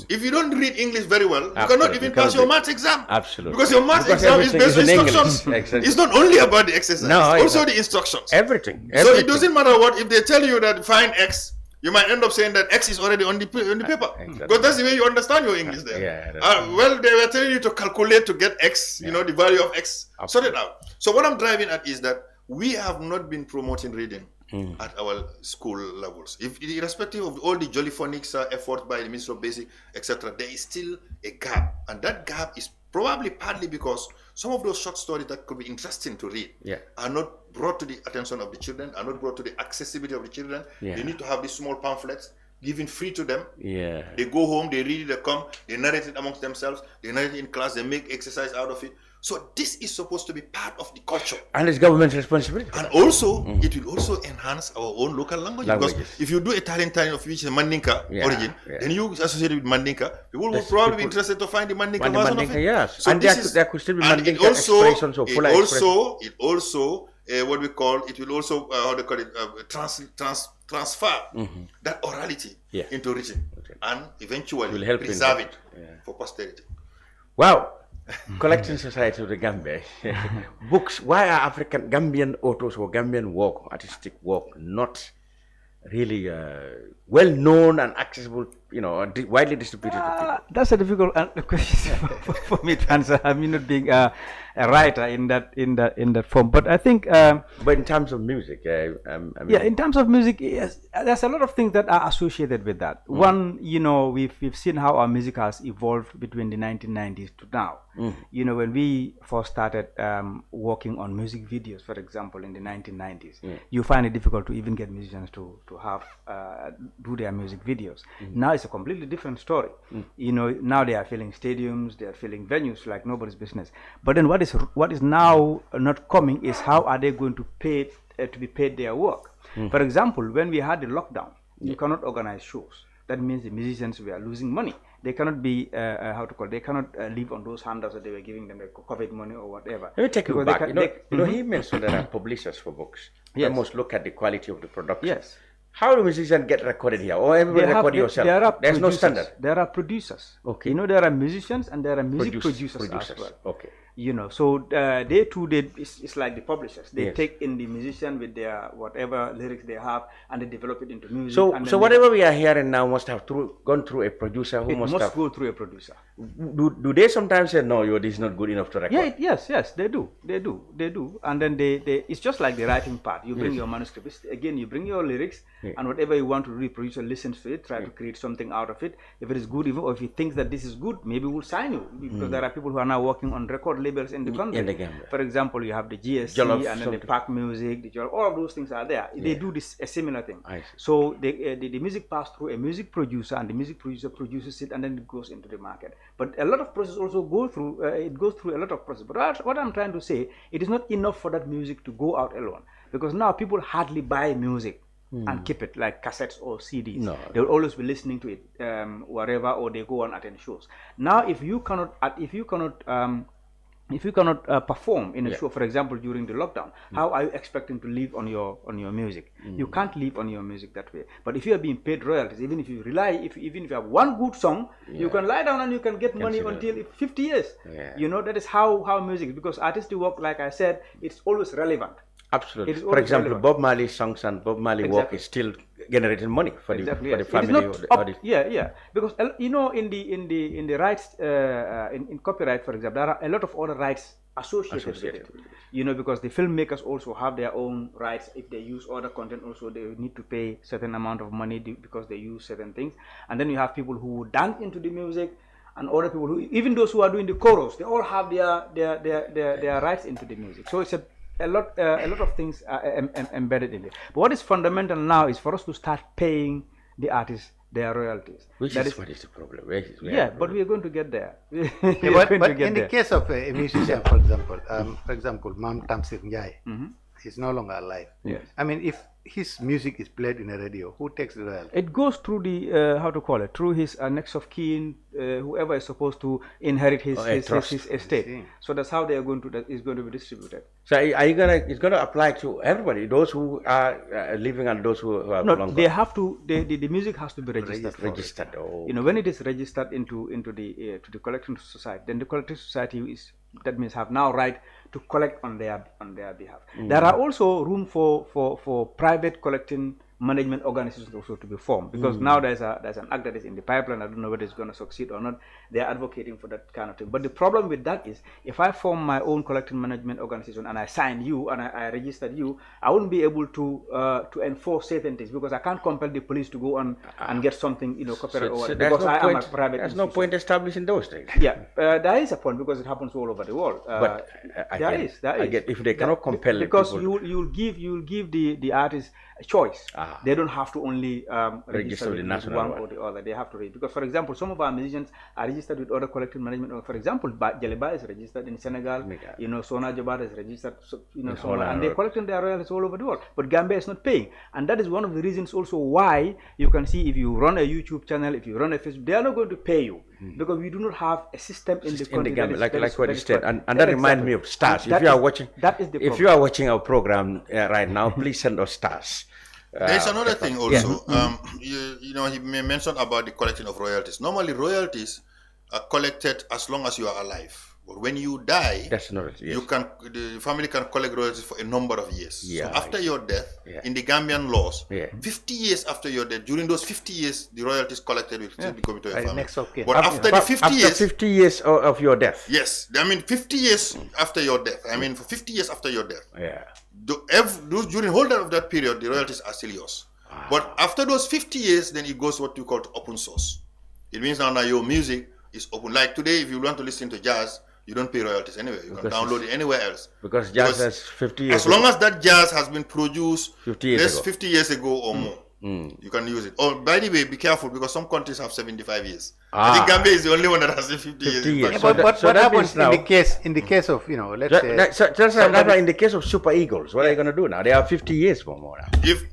If you don't read English very well, you cannot even pass your maths exam. Absolutely. Because your maths exam is based on instructions. Exactly. It's not only about the exercise, No, it's also the instructions. Everything. So it doesn't matter what, if they tell you that find X, you might end up saying that X is already on the paper. Because that's the way you understand your English there. Well, they were telling you to calculate to get X, you know, the value of X. Sort it out. So what I'm driving at is that we have not been promoting reading at our school levels. Irrespective of all the Jollyphonics efforts by the Ministry of Basic, etc., there is still a gap. And that gap is probably partly because some of those short stories that could be interesting to read are not brought to the attention of the children, are not brought to the accessibility of the children. They need to have these small pamphlets given free to them. They go home, they read it, they come, they narrate it amongst themselves, they narrate it in class, they make exercise out of it. So this is supposed to be part of the culture. And it's government's responsibility. And also, it will also enhance our own local language. Because if you do a talent of which is Mandinka origin, then you associate it with Mandinka, people will probably be interested to find the Mandinka version of it. Yes. So and there could still be Mandinka expressions or full expression. It also, what we call, it will also, how they call it, transfer that orality into written and eventually preserve it for posterity. Wow. Collecting Society of the Gambia. Books. Why are African Gambian authors or Gambian work, artistic work, not really well known and accessible, you know, widely distributed to people? That's a difficult question for me to answer. I mean, not being a writer in that form, but I think. But in terms of music, I mean, in terms of music, yes, there's a lot of things that are associated with that. One, you know, we've seen how our music has evolved between the 1990s to now. You know, when we first started working on music videos, for example, in the 1990s, you find it difficult to even get musicians to have do their music videos. Now it's a completely different story. You know, now they are filling stadiums, they are filling venues like nobody's business. But then what is now not coming is how are they going to pay to be paid their work. For example, when we had the lockdown, you cannot organize shows. That means the musicians were losing money. They cannot be they cannot live on those handouts that they were giving them, like COVID money or whatever. Let me take you back. He mentioned there are publishers for books. You must look at the quality of the production. Yes. How do musicians get recorded here? Or everybody record yourself? There's no standard. There are producers. Okay. You know, there are musicians and there are music producers as well. Okay. You know, so they too, it's like the publishers. They take in the musician with their whatever lyrics they have and they develop it into music. So whatever we are hearing now must have gone through a producer who must go through a producer. Do they sometimes say, no, this is not good enough to record? Yes, they do. And then they it's just like the writing part. You bring your manuscript. Again, you bring your lyrics and whatever you want to read, producer listens to it, try to create something out of it. If it is good, or if he thinks that this is good, maybe we'll sign you. Because there are people who are now working on record labels in the country. For example, you have the GSC and then the Park Music, all of those things are there. They do a similar thing. So the music passes through a music producer and the music producer produces it and then it goes into the market. But a lot of process also goes through a lot of process. But what I'm trying to say, it is not enough for that music to go out alone. Because now people hardly buy music and keep it like cassettes or CDs. They will always be listening to it wherever, or they go and attend shows. Now, if you cannot perform in a show, for example, during the lockdown, how are you expecting to live on your music? You can't live on your music that way. But if you are being paid royalties, even if you even if you have one good song, you can lie down and you can get money until 50 years. You know, that is how music, because artistic work, like I said, it's always relevant. Absolutely. For example, relevant. Bob Marley's songs and Bob Marley work is still generating money for the family. Because you know, in the rights in copyright, for example, there are a lot of other rights associated with it. You know, because the filmmakers also have their own rights. If they use other content, also they need to pay certain amount of money because they use certain things. And then you have people who dance into the music, and other people who, even those who are doing the chorus, they all have their rights into the music. So it's a lot of things are embedded in it. But what is fundamental now is for us to start paying the artists their royalties. What is the problem? But we are going to get there. But in the case of a musician, for example, Mam Tamsir Njai, he's no longer alive. Yes. I mean, if his music is played in a radio, who takes the royalty? It goes through the through his next of kin, whoever is supposed to inherit his estate. So that's how they are going to is going to be distributed. So are you gonna? It's going to apply to everybody, those who are living and those who are no. long They gone. have to. The music has to be registered. Registered. Oh. You know, when it is registered into the to the collecting society, then the collecting society is, that means, have now right to collect on their behalf. There are also room for private collecting management organizations also to be formed, because now there's an act that is in the pipeline. I don't know whether it's going to succeed or not. They are advocating for that kind of thing. But the problem with that is, if I form my own collecting management organization and I sign you and I registered you, I wouldn't be able to enforce certain things, because I can't compel the police to go on and get something, copyright over it, because I am a private. There's no point establishing those things. Yeah, there is a point, because it happens all over the world. But there is. If they cannot compel because people, you'll give the artist a choice. They don't have to only register with the national one or the other. They have to register, because, for example, some of our musicians are registered with other collective management. For example, Jaleba is registered in Senegal. Sona Jobat is registered. And they're collecting their royalties all over the world. But Gambia is not paying, and that is one of the reasons also why you can see, if you run a YouTube channel, if you run a Facebook, they are not going to pay you, because we do not have a system in the country. Gambia, like what you said, and that reminds me of stars. If you are watching, that is the problem. If you are watching our program right now, please send us stars. There's another thing also. He mentioned about the collecting of royalties. Normally, royalties are collected as long as you are alive. But when you die, the family can collect royalties for a number of years. So after your death, in the Gambian laws, 50 years after your death, during those 50 years, the royalties collected will still be coming to your family. But after the 50 years of your death, yes, I mean 50 years after your death. I mean for 50 years after your death. During the whole of that period, the royalties are still yours. But after those 50 years, then it goes what we call open source. It means now your music is open. Like today, if you want to listen to jazz, you don't pay royalties anywhere. You can download it anywhere else. Because jazz has 50 years as long as that jazz has been produced 50 years ago or more, you can use it. Oh, by the way, be careful, because some countries have 75 years. I think Gambia is the only one that has 50 years. Yeah, but what happens in the case of, let's say... That's why in the case of Super Eagles, what are you going to do now? They have 50 years for more now. If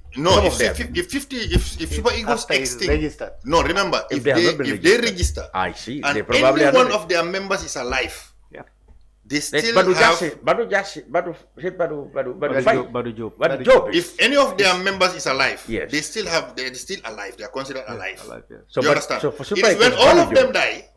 Super Eagles extinct, no, remember, if they register, I see, and they probably any one of their members is alive, they still have. If any of their members is alive, they still have. They're still alive. They are considered alive. So you understand? So for it is when all of them die.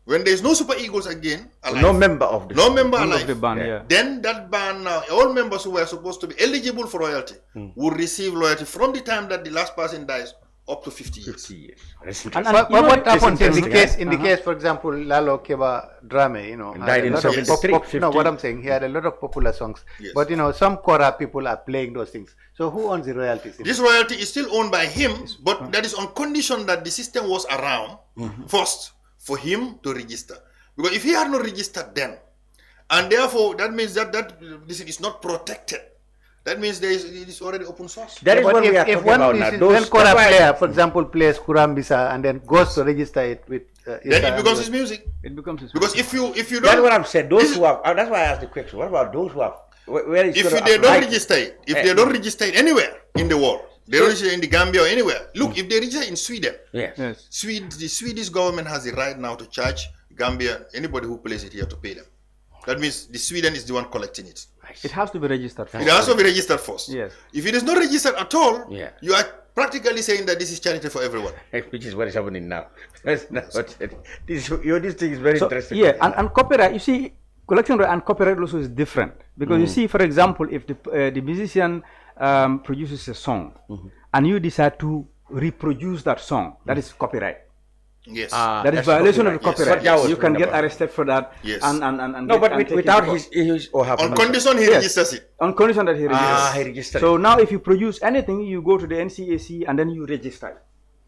When there is no Super Eagles again, alive, no member alive, of the band, then that band now, all members who were supposed to be eligible for royalty will receive royalty from the time that the last person dies up to 50 years. But what happens in the case, for example, Lalo Keba Drame, died in 73. No, what I'm saying, he had a lot of popular songs. But some Kora people are playing those things. So who owns the royalties? This royalty is still owned by him, but that is on condition that the system was around first for him to register. Because if he had not registered then, and therefore that means that this is not protected. That means it is already open source. That is what we are talking about now. When Kora player, for example, plays Kurambisa and then goes to register it with... then it becomes his music. It becomes his because music. If you don't... That's what I'm saying. Those who have... That's why I asked the question. What about those who have... If they don't register it, they don't register it anywhere in the world, they don't register in the Gambia or anywhere. Look, if they register in Sweden, yes. The Swedish government has the right now to charge Gambia, anybody who plays it here, to pay them. That means the Sweden is the one collecting it. It has to be registered first. It has to be registered first. Yes. If it is not registered at all, you are practically saying that this is charity for everyone. Which is what is happening now. This thing is very interesting. Yeah, and copyright, you see, collection and copyright also is different. Because you see, for example, if the musician produces a song and you decide to reproduce that song, that is copyright. Yes. That is violation of the copyright. Yes. You can get arrested for that. Yes. No, but without his or her on condition he registers it. On condition that he registers. He registers. So now if you produce anything, you go to the NCAC and then you register it.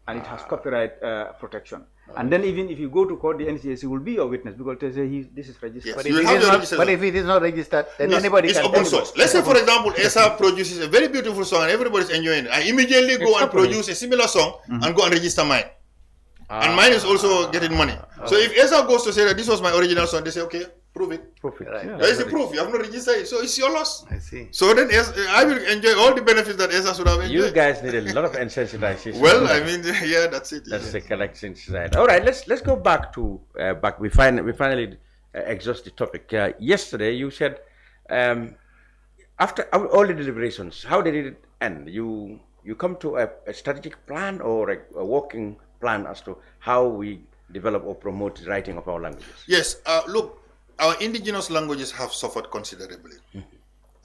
And it has copyright protection. And then even if you go to court, the NCAC will be your witness because they say this is registered. Yes. But if it is not registered, then anybody can... It's open source. Let's say, for example, Essa produces a very beautiful song and everybody's enjoying it. I immediately go and produce a similar song and go and register mine. And mine is also getting money. So if Essa goes to say that this was my original song, they say, okay, Prove it. Prove it. Right. Yeah. There is the proof. You have not registered it, so it's your loss. I see. So then I will enjoy all the benefits that Essa should have enjoyed. You guys need a lot of insensitization. Well, I mean, yeah, that's it. That's the collection side. All right, let's go back to back. We finally exhaust the topic. Yesterday, you said after all the deliberations, how did it end? You come to a strategic plan or a working plan as to how we develop or promote the writing of our languages? Yes. Look, our indigenous languages have suffered considerably,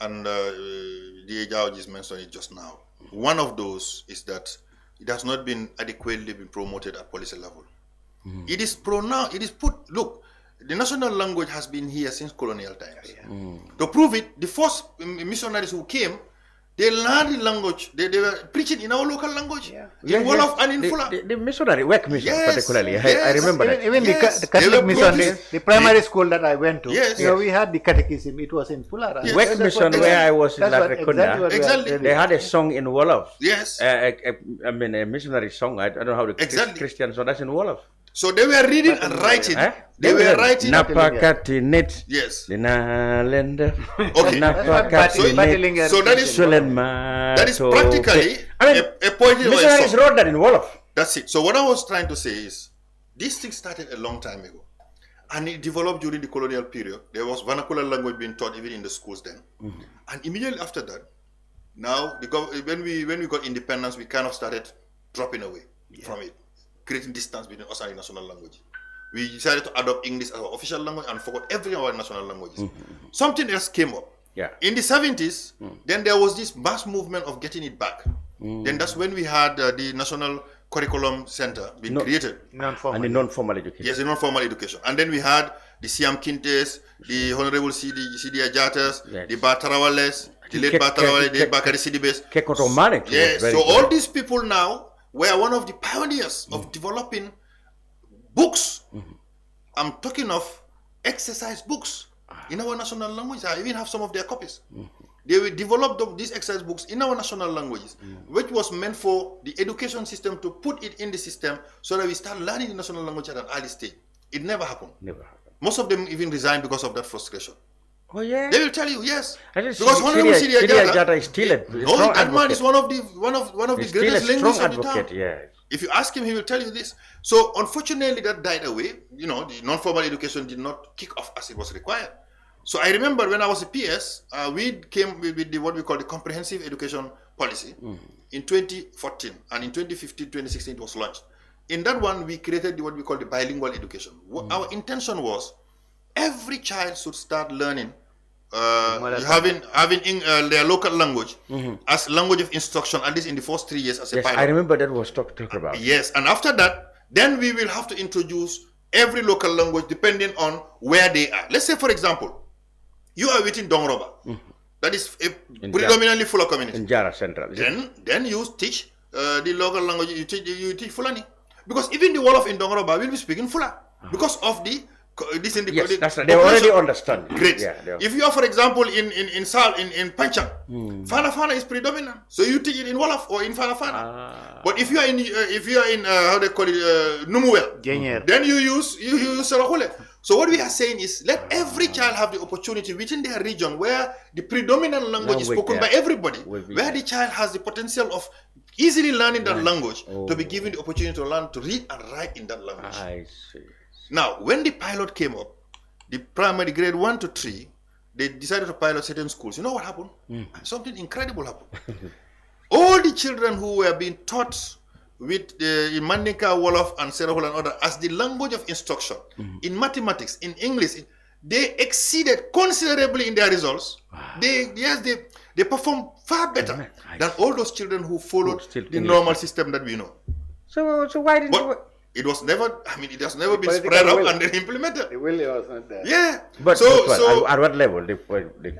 and the Jawo just mentioned it just now. One of those is that it has not been adequately been promoted at policy level. It is put. Look, the national language has been here since colonial times. To prove it, the first missionaries who came, they learned the language. They were preaching in our local language, in Wolof and in Fula. The missionary work mission, particularly. I remember that. Even the Catholic mission, the primary school that I went to, we had the catechism. It was in Fula. Yes. Work mission where I was in Latrikunda, exactly. they had a song in Wolof. Yes. I mean, a missionary song. I don't know how the Christian, so that's in Wolof. So they were reading and writing. They were writing. Napakati net. Yes. Linalenda. Okay. Napakati net. So that is practically a poetry. Missionaries wrote that in Wolof. That's it. So what I was trying to say is, this thing started a long time ago, and it developed during the colonial period. There was vernacular language being taught even in the schools then, and immediately after that, now when we got independence, we kind of started dropping away from it, creating distance between us and the national language. We decided to adopt English as our official language and forgot every other national languages. Something else came up. In the 70s, then there was this mass movement of getting it back. Then that's when we had the National Curriculum Center being created. And the non-formal education. Yes, the non-formal education. And then we had the Siam Kintes, the Honorable Sidi Ajatas, the Batarawales, the late Batarawale, the Bakari Sidibes. Yes, so all these people now were one of the pioneers of developing books. I'm talking of exercise books in our national language. I even have some of their copies. They will develop these exercise books in our national languages, which was meant for the education system to put it in the system so that we start learning the national language at an early stage. It never happened. Most of them even resigned because of that frustration. Oh yeah. They will tell you yes. Because Honorable Sidi Ajata is still a that man is one of the greatest linguists of the town. Yeah. If you ask him, he will tell you this. So unfortunately, that died away. You know, the non-formal education did not kick off as it was required. So I remember when I was a PS, we came with what we call the comprehensive education policy in 2014, and in 2015, 2016 it was launched. In that one, we created what we call the bilingual education. Our intention was every child should start learning having their local language as language of instruction, at least in the first 3 years as a pilot. I remember that was talked about. Yes, and after that, then we will have to introduce every local language depending on where they are. Let's say, for example, you are within Dongroba. That is a predominantly Fula community. In Jara Central. Then you teach the local language, you teach Fulani. Because even the Wolof in Dongroba will be speaking Fula. Because of the that's right. They already understand. Great. If you are, for example, in Panchang, Fana is predominant, so you teach it in Wolof or in Fana. But if you are in how they call it Numuwel, then you use Sarahule. So what we are saying is, let every child have the opportunity within their region where the predominant language is spoken by everybody, where the child has the potential of easily learning that language, to be given the opportunity to learn to read and write in that language. I see. Now, when the pilot came up, the primary grade 1 to 3, they decided to pilot certain schools. You know what happened? Something incredible happened. All the children who were being taught with in Mandinka, Wolof, and Serahul and other as the language of instruction, in mathematics, in English, they exceeded considerably in their results. They performed far better than all those children who followed the normal system that we know. So why didn't you... It was never, it has never been spread out and then implemented. The will was not there. Yeah. But at what level? The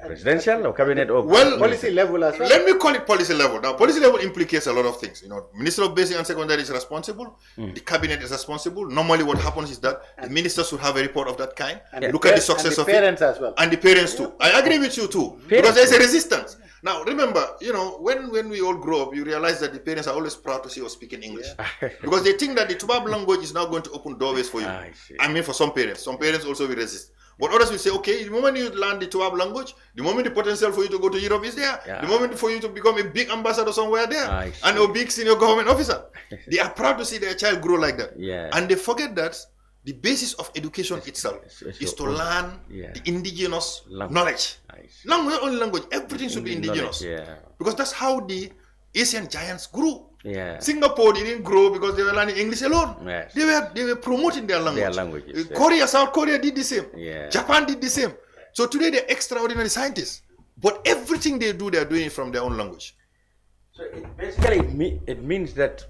presidential or cabinet or policy level as well? Let me call it policy level. Now, policy level implicates a lot of things. You know, Minister of Basic and Secondary is responsible. The cabinet is responsible. Normally what happens is that the ministers should have a report of that kind. Look at the success of it. And the parents as well. And the parents too. I agree with you too. Because there's a resistance. Now, remember, you know, when we all grow up, you realize that the parents are always proud to see us speaking English. Because they think that the Tubab language is now going to open doorways for you. I mean, for some parents. Some parents also will resist. But others will say, okay, the moment you learn the Tuareg language, the moment the potential for you to go to Europe is there, the moment for you to become a big ambassador somewhere there, and a big senior government officer. They are proud to see their child grow like that. And they forget that the basis of education itself is to learn the indigenous knowledge. Not only language, everything should be indigenous. Because that's how the Asian giants grew. Singapore didn't grow because they were learning English alone. They were promoting their language. Korea, South Korea did the same. Japan did the same. So today they're extraordinary scientists. But everything they do, they're doing it from their own language. So basically it means that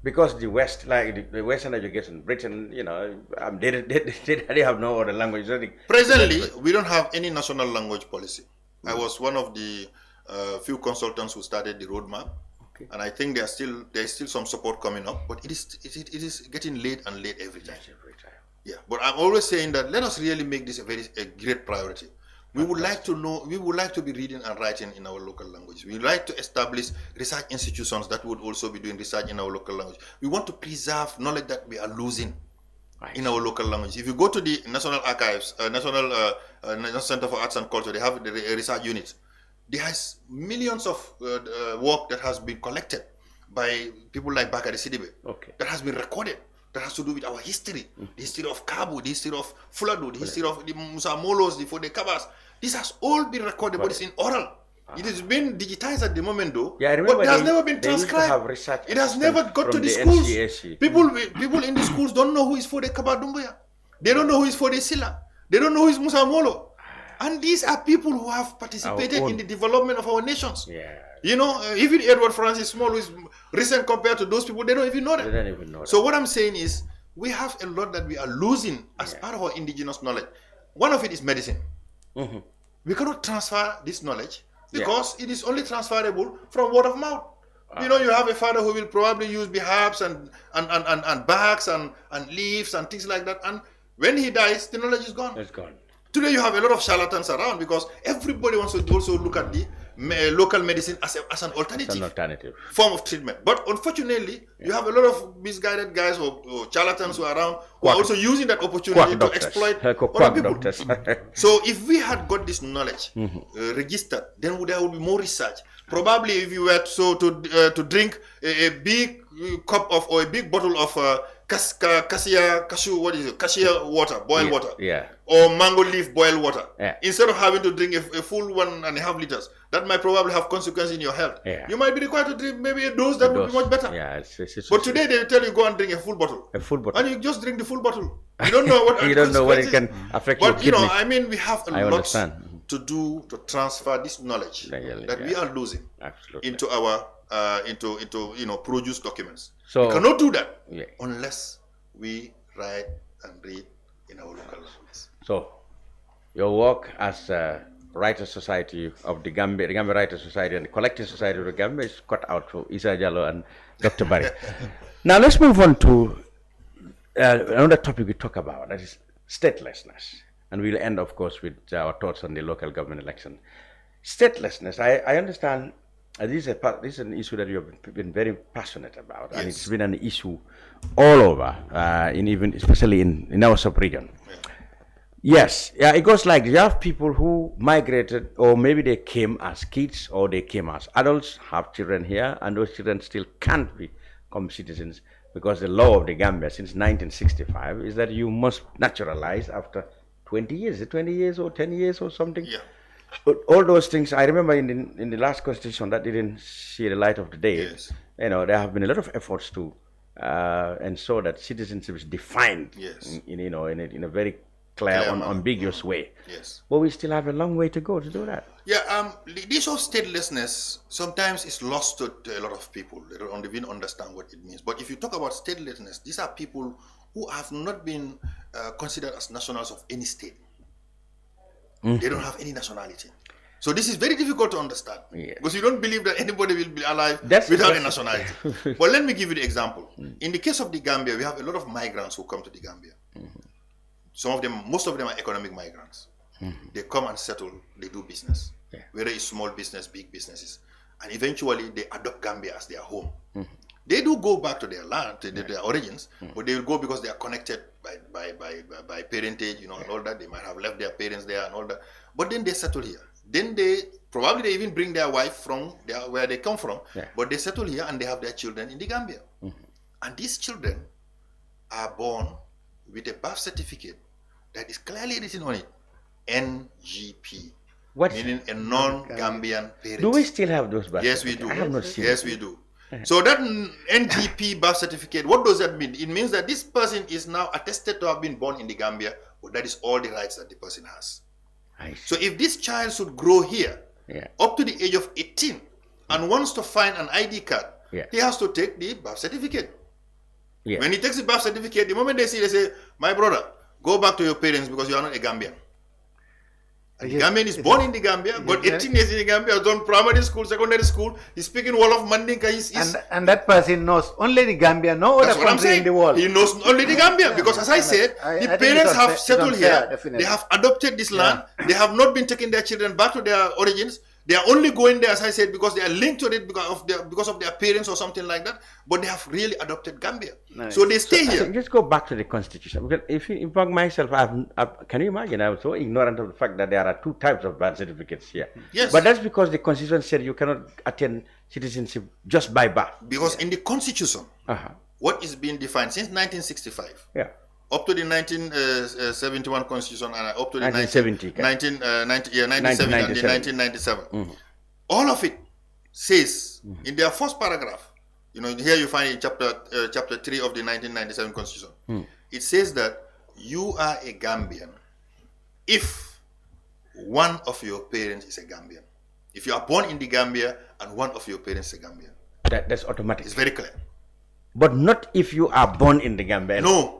because the West, like the Western education, Britain, you know, they have no other language. Presently, we don't have any national language policy. I was one of the few consultants who started the roadmap, and I think there's still some support coming up, but it is getting late and late every time. Yeah, but I'm always saying that let us really make this a great priority. We would like to know, we would like to be reading and writing in our local language. We would like to establish research institutions that would also be doing research in our local language. We want to preserve knowledge that we are losing in our local language. If you go to the National Archives, National Center for Arts and Culture, they have a research unit. There has millions of work that has been collected by people like Bakari Sidibe, that has been recorded, that has to do with our history, the history of Kabu, the history of Fuladu, the history of the Musa Molos, the Fode Kabas. This has all been recorded, but it's in oral. It has been digitized at the moment, though. Yeah, I remember but it has never been transcribed. It has never got to the schools. NCSC. People in the schools don't know who is Fode Kaba Dumbuya. They don't know who is Fode Silla. They don't know who is Musa Molo. And these are people who have participated in the development of our nations. You know, even Edward Francis Small, who is recent compared to those people, they don't even know that. They don't even know that. So what I'm saying is, we have a lot that we are losing as part of our indigenous knowledge. One of it is medicine. We cannot transfer this knowledge because it is only transferable from word of mouth. You know, you have a father who will probably use herbs and barks and leaves and things like that. And when he dies, the knowledge is gone. It's gone. Today you have a lot of charlatans around because everybody wants to also look at the local medicine as an alternative form of treatment. But unfortunately, you have a lot of misguided guys or charlatans who are around who are also using that opportunity to exploit other people. So if we had got this knowledge registered, then there would be more research. Probably if you were to drink a big cup of or a big bottle of cassia water, boiled water, or mango leaf boiled water, instead of having to drink a full 1.5 liters, that might probably have consequences in your health. You might be required to drink maybe a dose that would be much better. But today they tell you go and drink a full bottle. And you just drink the full bottle. You don't know what you don't know what it can affect your kidneys. But you know, I mean, we have a lot to do to transfer this knowledge that we are losing into our into produce documents. So we cannot do that unless we write and read in our local language. So your work as a Writers Society of the Gambia Writers Society and the Collective Society of the Gambia is cut out for Essa Jallow and Dr. Barry. Now let's move on to another topic we talk about, that is statelessness. And we'll end, of course, with our thoughts on the local government election. Statelessness, I understand this is an issue that you've been very passionate about, and it's been an issue all over, especially in our sub-region. Yes, it goes like you have people who migrated, or maybe they came as kids, or they came as adults, have children here, and those children still can't become citizens because the law of the Gambia since 1965 is that you must naturalize after 20 years, 20 years or 10 years or something. But all those things, I remember in the last constitution that didn't see the light of the day. You know, there have been a lot of efforts to ensure that citizenship is defined in a very clear, unambiguous way. But we still have a long way to go to do that. The issue of statelessness sometimes is lost to a lot of people. They don't even understand what it means. But if you talk about statelessness, these are people who have not been considered as nationals of any state. They don't have any nationality. So this is very difficult to understand because you don't believe that anybody will be alive without a nationality. But let me give you the example. In the case of the Gambia, we have a lot of migrants who come to the Gambia. Most of them are economic migrants. They come and settle, they do business. Whether it's small business, big businesses. And eventually they adopt Gambia as their home. They do go back to their land, to their origins, but they will go because they are connected by parentage, and all that. They might have left their parents there and all that. But then they settle here. Then they even bring their wife from where they come from. Yeah. But they settle here and they have their children in the Gambia. And these children are born with a birth certificate that is clearly written on it, NGP. Meaning a non-Gambian parent. Do we still have those birth certificates? Yes, we do. I have not seen Yes, we do. So that NGP birth certificate, what does that mean? It means that this person is now attested to have been born in the Gambia, but that is all the rights that the person has. So if this child should grow here up to the age of 18 and wants to find an ID card, he has to take the birth certificate. When he takes the birth certificate, the moment they say, my brother, go back to your parents because you are not a Gambian. The Gambian is born in the Gambia, got 18 years in the Gambia, has done primary school, secondary school, he's speaking Wolof, Mandinka, and that person knows only the Gambia, no other country in the world. He knows only the Gambia, because as I said, the parents have settled here, they have adopted this land, they have not been taking their children back to their origins, they are only going there, as I said, because they are linked to it because of their parents or something like that, but they have really adopted Gambia. Nice. So they stay here. Let's go back to the constitution. Because in fact, myself, can you imagine, I'm so ignorant of the fact that there are two types of birth certificates here. Yes. But that's because the constitution said you cannot attain citizenship just by birth. Because in the constitution, what is being defined since 1965, up to the 1971 constitution and up to the 1997 and the 1997. All of it says in their first paragraph, here you find in chapter 3 of the 1997 constitution, it says that you are a Gambian if one of your parents is a Gambian. If you are born in the Gambia and one of your parents is a Gambian. That's automatic. It's very clear. But not if you are born in the Gambia. No.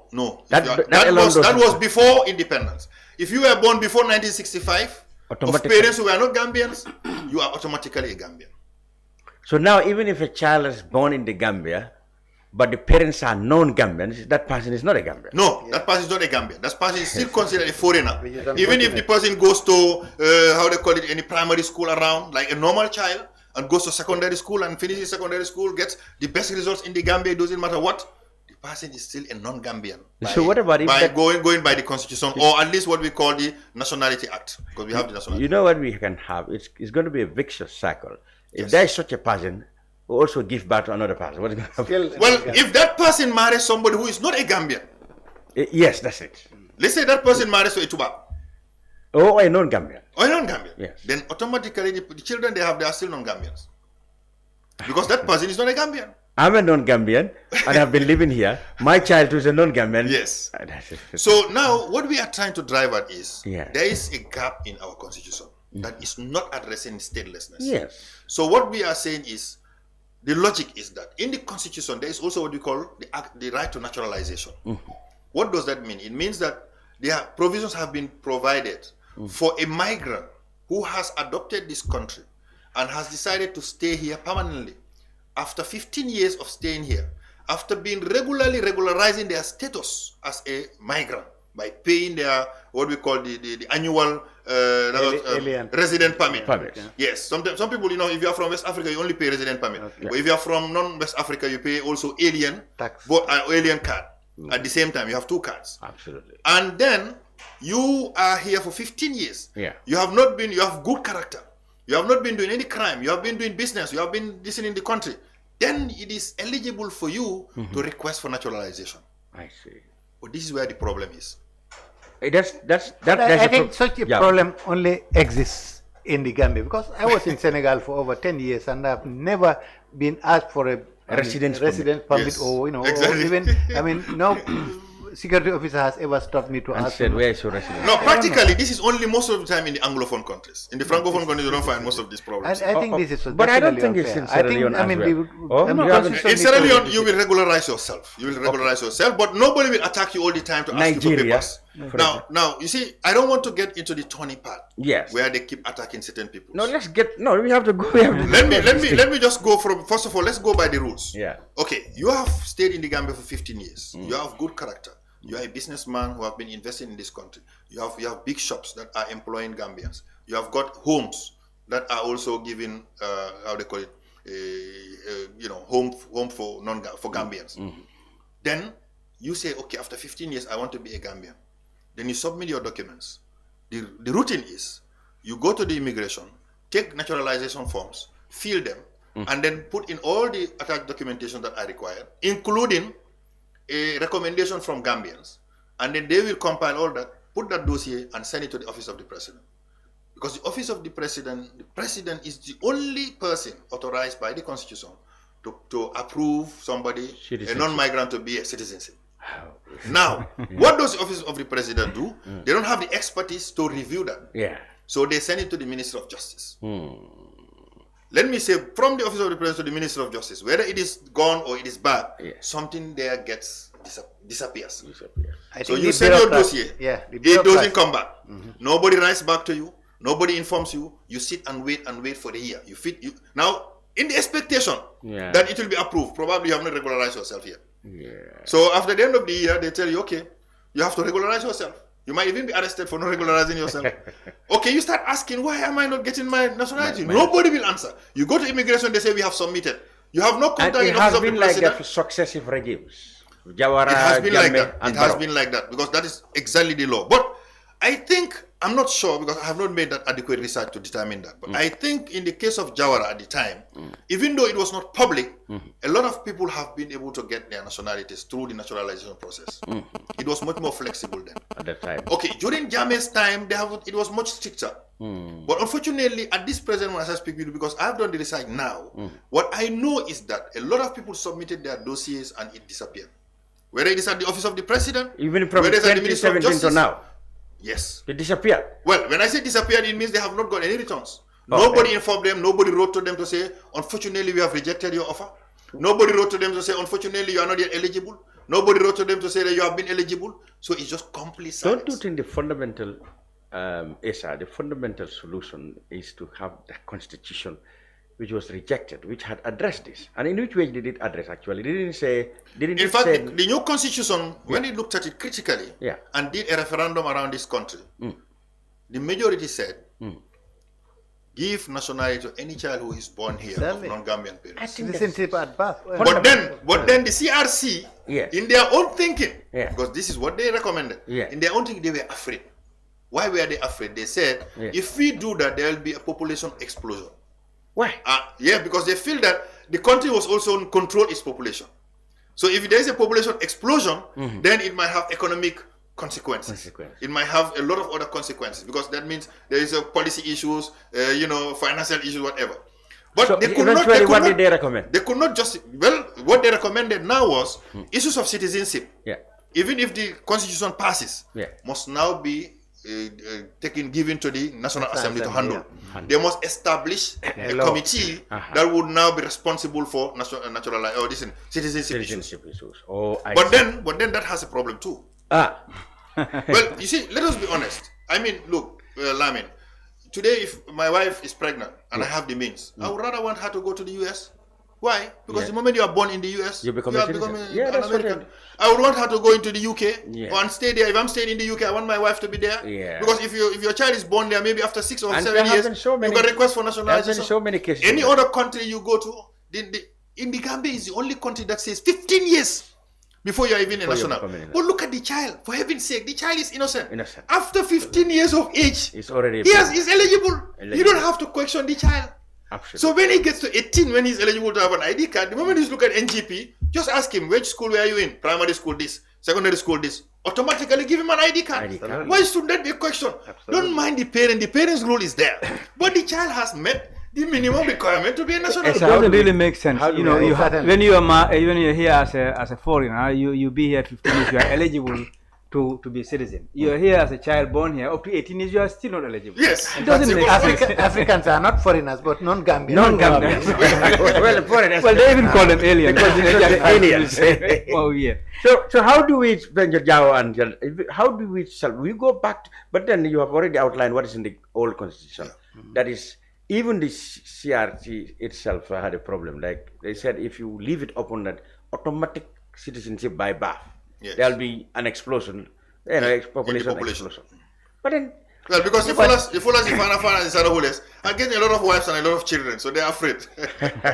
That was before independence. If you were born before 1965, of parents who were not Gambians, you are automatically a Gambian. So now, even if a child is born in the Gambia, but the parents are non-Gambians, that person is not a Gambian. No, that person is not a Gambian. That person is still considered a foreigner. Even if the person goes to, any primary school around, like a normal child, and goes to secondary school and finishes secondary school, gets the best results in the Gambia, it doesn't matter what, the person is still a non-Gambian. So what about going by the constitution, or at least what we call the Nationality Act, because we have the Nationality Act. You know what we can have? It's going to be a vicious cycle. If there is such a person, we also give birth to another person. What's going to happen? Well, if that person marries somebody who is not a Gambian. Yes, that's it. Let's say that person marries to a Tuba. Or a non-Gambian. Or a non-Gambian. Yes. Then automatically the children they are still non-Gambians. Because that person is not a Gambian. I'm a non-Gambian and I've been living here. My child is a non-Gambian. Yes. So now what we are trying to drive at is there is a gap in our constitution that is not addressing statelessness. Yes. So what we are saying is the logic is that in the constitution there is also what we call the right to naturalization. What does that mean? It means that provisions have been provided for a migrant who has adopted this country and has decided to stay here permanently. After 15 years of staying here, after being regularizing their status as a migrant by paying their what we call the annual resident permit. Yes, some people, if you are from West Africa, you only pay resident permit. But if you are from non-West Africa, you pay also alien tax, alien card. At the same time, you have two cards. Absolutely. And then you are here for 15 years. You have good character. You have not been doing any crime. You have been doing business. You have been listening in the country. Then it is eligible for you to request for naturalization. I see. But this is where the problem is. I think such a problem only exists in the Gambia, because I was in Senegal for over 10 years and I've never been asked for a residence permit or or even no security officer has ever stopped me to ask said, where is your residence? No, practically this is only most of the time in the Anglophone countries. In the Francophone countries, you don't find most of these problems. I think this is but I don't think it's in Sierra Leone in Sierra Leone, you will regularize yourself. You will regularize yourself, but nobody will attack you all the time to ask you for papers. Now, you see, I don't want to get into the Tony part. Yes. Where they keep attacking certain people. No, we have to go. Let me just go from, first of all, let's go by the rules. Yeah. Okay, you have stayed in the Gambia for 15 years. You have good character. You are a businessman who have been investing in this country. You have big shops that are employing Gambians. You have got homes that are also giving, how they call it, home for Gambians. Then you say, okay, after 15 years, I want to be a Gambian. Then you submit your documents. The routine is, you go to the immigration, take naturalization forms, fill them, and then put in all the attached documentation that are required, including a recommendation from Gambians. And then they will compile all that, put that dossier, and send it to the office of the president. Because the office of the president is the only person authorized by the constitution to approve somebody, a non-migrant, to be a citizenship. Now, what does the office of the president do? They don't have the expertise to review that. So they send it to the Minister of Justice. Let me say, from the office of the president to the Minister of Justice, whether it is gone or it is bad, something there disappears. So you send your dossier, it doesn't come back. Nobody writes back to you. Nobody informs you. You sit and wait for a year. Now, in the expectation that it will be approved, probably you have not regularized yourself yet. So after the end of the year, they tell you, okay, you have to regularize yourself. You might even be arrested for not regularizing yourself. Okay, you start asking, why am I not getting my nationality? Nobody will answer. You go to immigration, they say we have submitted. You have no contact in the office of the president. It has been like that for successive regimes. Jawara, it has been like that. It has been like that because that is exactly the law. But I think, I'm not sure because I have not made that adequate research to determine that. But I think in the case of Jawara at the time, even though it was not public, a lot of people have been able to get their nationalities through the naturalization process. It was much more flexible then. At that time. Okay, during Jammeh's time, it was much stricter. But unfortunately, at this present moment, as I speak with you, because I've done the research now, what I know is that a lot of people submitted their dossiers and it disappeared. Whether it is at the office of the president, even from 2017 to now. Yes. They disappeared. Well, when I say disappeared, it means they have not got any returns. Nobody informed them. Nobody wrote to them to say, unfortunately, we have rejected your offer. Nobody wrote to them to say, unfortunately, you are not yet eligible. Nobody wrote to them to say that you have been eligible. So it's just complete silence. Don't you think the fundamental, Essa, the fundamental solution is to have the constitution which was rejected, which had addressed this? And in which way did it address actually? In fact, the new constitution, when it looked at it critically and did a referendum around this country, the majority said, give nationality to any child who is born here of non-Gambian parents. Citizenship at birth. But then the CRC, in their own thinking, because this is what they recommended, in their own thinking, they were afraid. Why were they afraid? They said, if we do that, there will be a population explosion. Why? Because they feel that the country was also control its population. So if there is a population explosion, then it might have economic consequences. It might have a lot of other consequences because that means there is a policy issues, financial issues, whatever. But so they could what did they recommend? They could not just, what they recommended now was issues of citizenship. Even if the constitution passes, must now be given to the National Assembly to handle. They must establish a committee that would now be responsible for citizenship issues. But then that has a problem too. Well, you see, let us be honest. I mean, look, Lamin, today if my wife is pregnant and I have the means, I would rather want her to go to the US. Why? Because the moment you are born in the US, you become an American. I would want her to go into the UK and stay there. If I'm staying in the UK, I want my wife to be there. Because if your child is born there, maybe after 6 or 7 years, you can request for nationalization. So many cases. Any other country you go to, in the Gambia is the only country that says 15 years before you are even a national. But look at the child. For heaven's sake, the child is innocent. After 15 years of age, he's eligible. You don't have to question the child. Absolutely. So when he gets to 18, when he's eligible to have an ID card, the moment he's look at NGP, just ask him, which school were you in? Primary school this, secondary school this. Automatically give him an ID card. Why should that be a question? Don't mind the parent. The parent's role is there. But the child has met the minimum requirement to be a national. It doesn't really make sense. When you are here as a foreigner, you be here 15 years, you are eligible to be a citizen. You are here as a child born here up to 18 years, you are still not eligible. Yes. It doesn't make sense. Africans are not foreigners, but non-Gambians. Non-Gambians. Foreigners. Well, they even call them aliens. Aliens. Oh, yeah. So how do we, Jawo and how do we go back to, but then you have already outlined what is in the old constitution. That is, even the CRC itself had a problem. Like they said, if you leave it upon that automatic citizenship by birth, there'll be an explosion, population explosion. But then, Well, because the Fulas, the Fana, the Sarahules are getting a lot of wives and a lot of children, so they are afraid.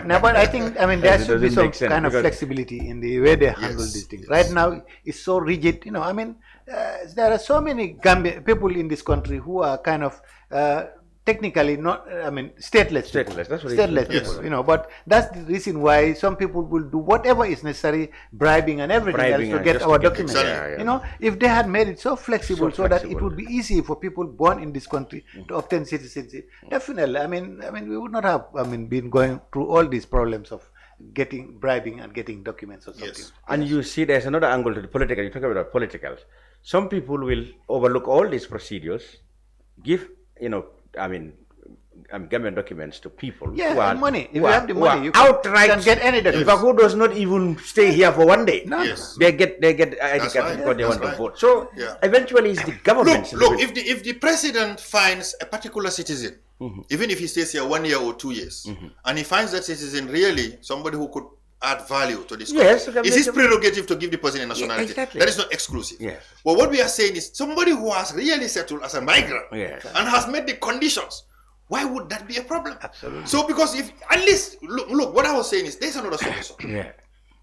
No, but I think, there should be some kind of flexibility in the way they handle these things. Right now, it's so rigid. There are so many Gambian people in this country who are kind of technically not, stateless. Stateless, that's what stateless people, but that's the reason why some people will do whatever is necessary, bribing and everything else to get our documents. If they had made it so flexible so that it would be easy for people born in this country to obtain citizenship, definitely, we would not have, been going through all these problems of bribing and getting documents or something. And you see, there's another angle to the political. You talk about politicals. Some people will overlook all these procedures, give, Gambian documents to people. Yeah, who are, money. If you have the money, you can get any document. Who does not even stay here for one day. No. Yes. They get ID card because they want to vote. So eventually, it's the government. Look, if the president finds a particular citizen, even if he stays here 1 year or 2 years, and he finds that citizen really somebody who could add value to this country, it's his prerogative to give the person a nationality. Yeah, exactly. That is not exclusive. Yes. Well, what we are saying is somebody who has really settled as a migrant and has met the conditions. Why would that be a problem? Absolutely. So, because if at least look, what I was saying is there's another solution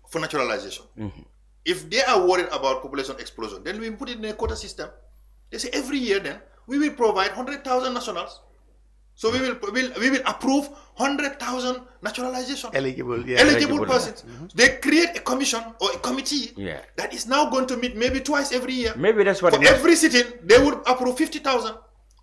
for naturalization. If they are worried about population explosion, then we put it in a quota system. They say every year then we will provide 100,000 nationals. So we will approve 100,000 naturalization. Eligible persons. They create a commission or a committee that is now going to meet maybe twice every year. Maybe that's what for every sitting they would approve 50,000.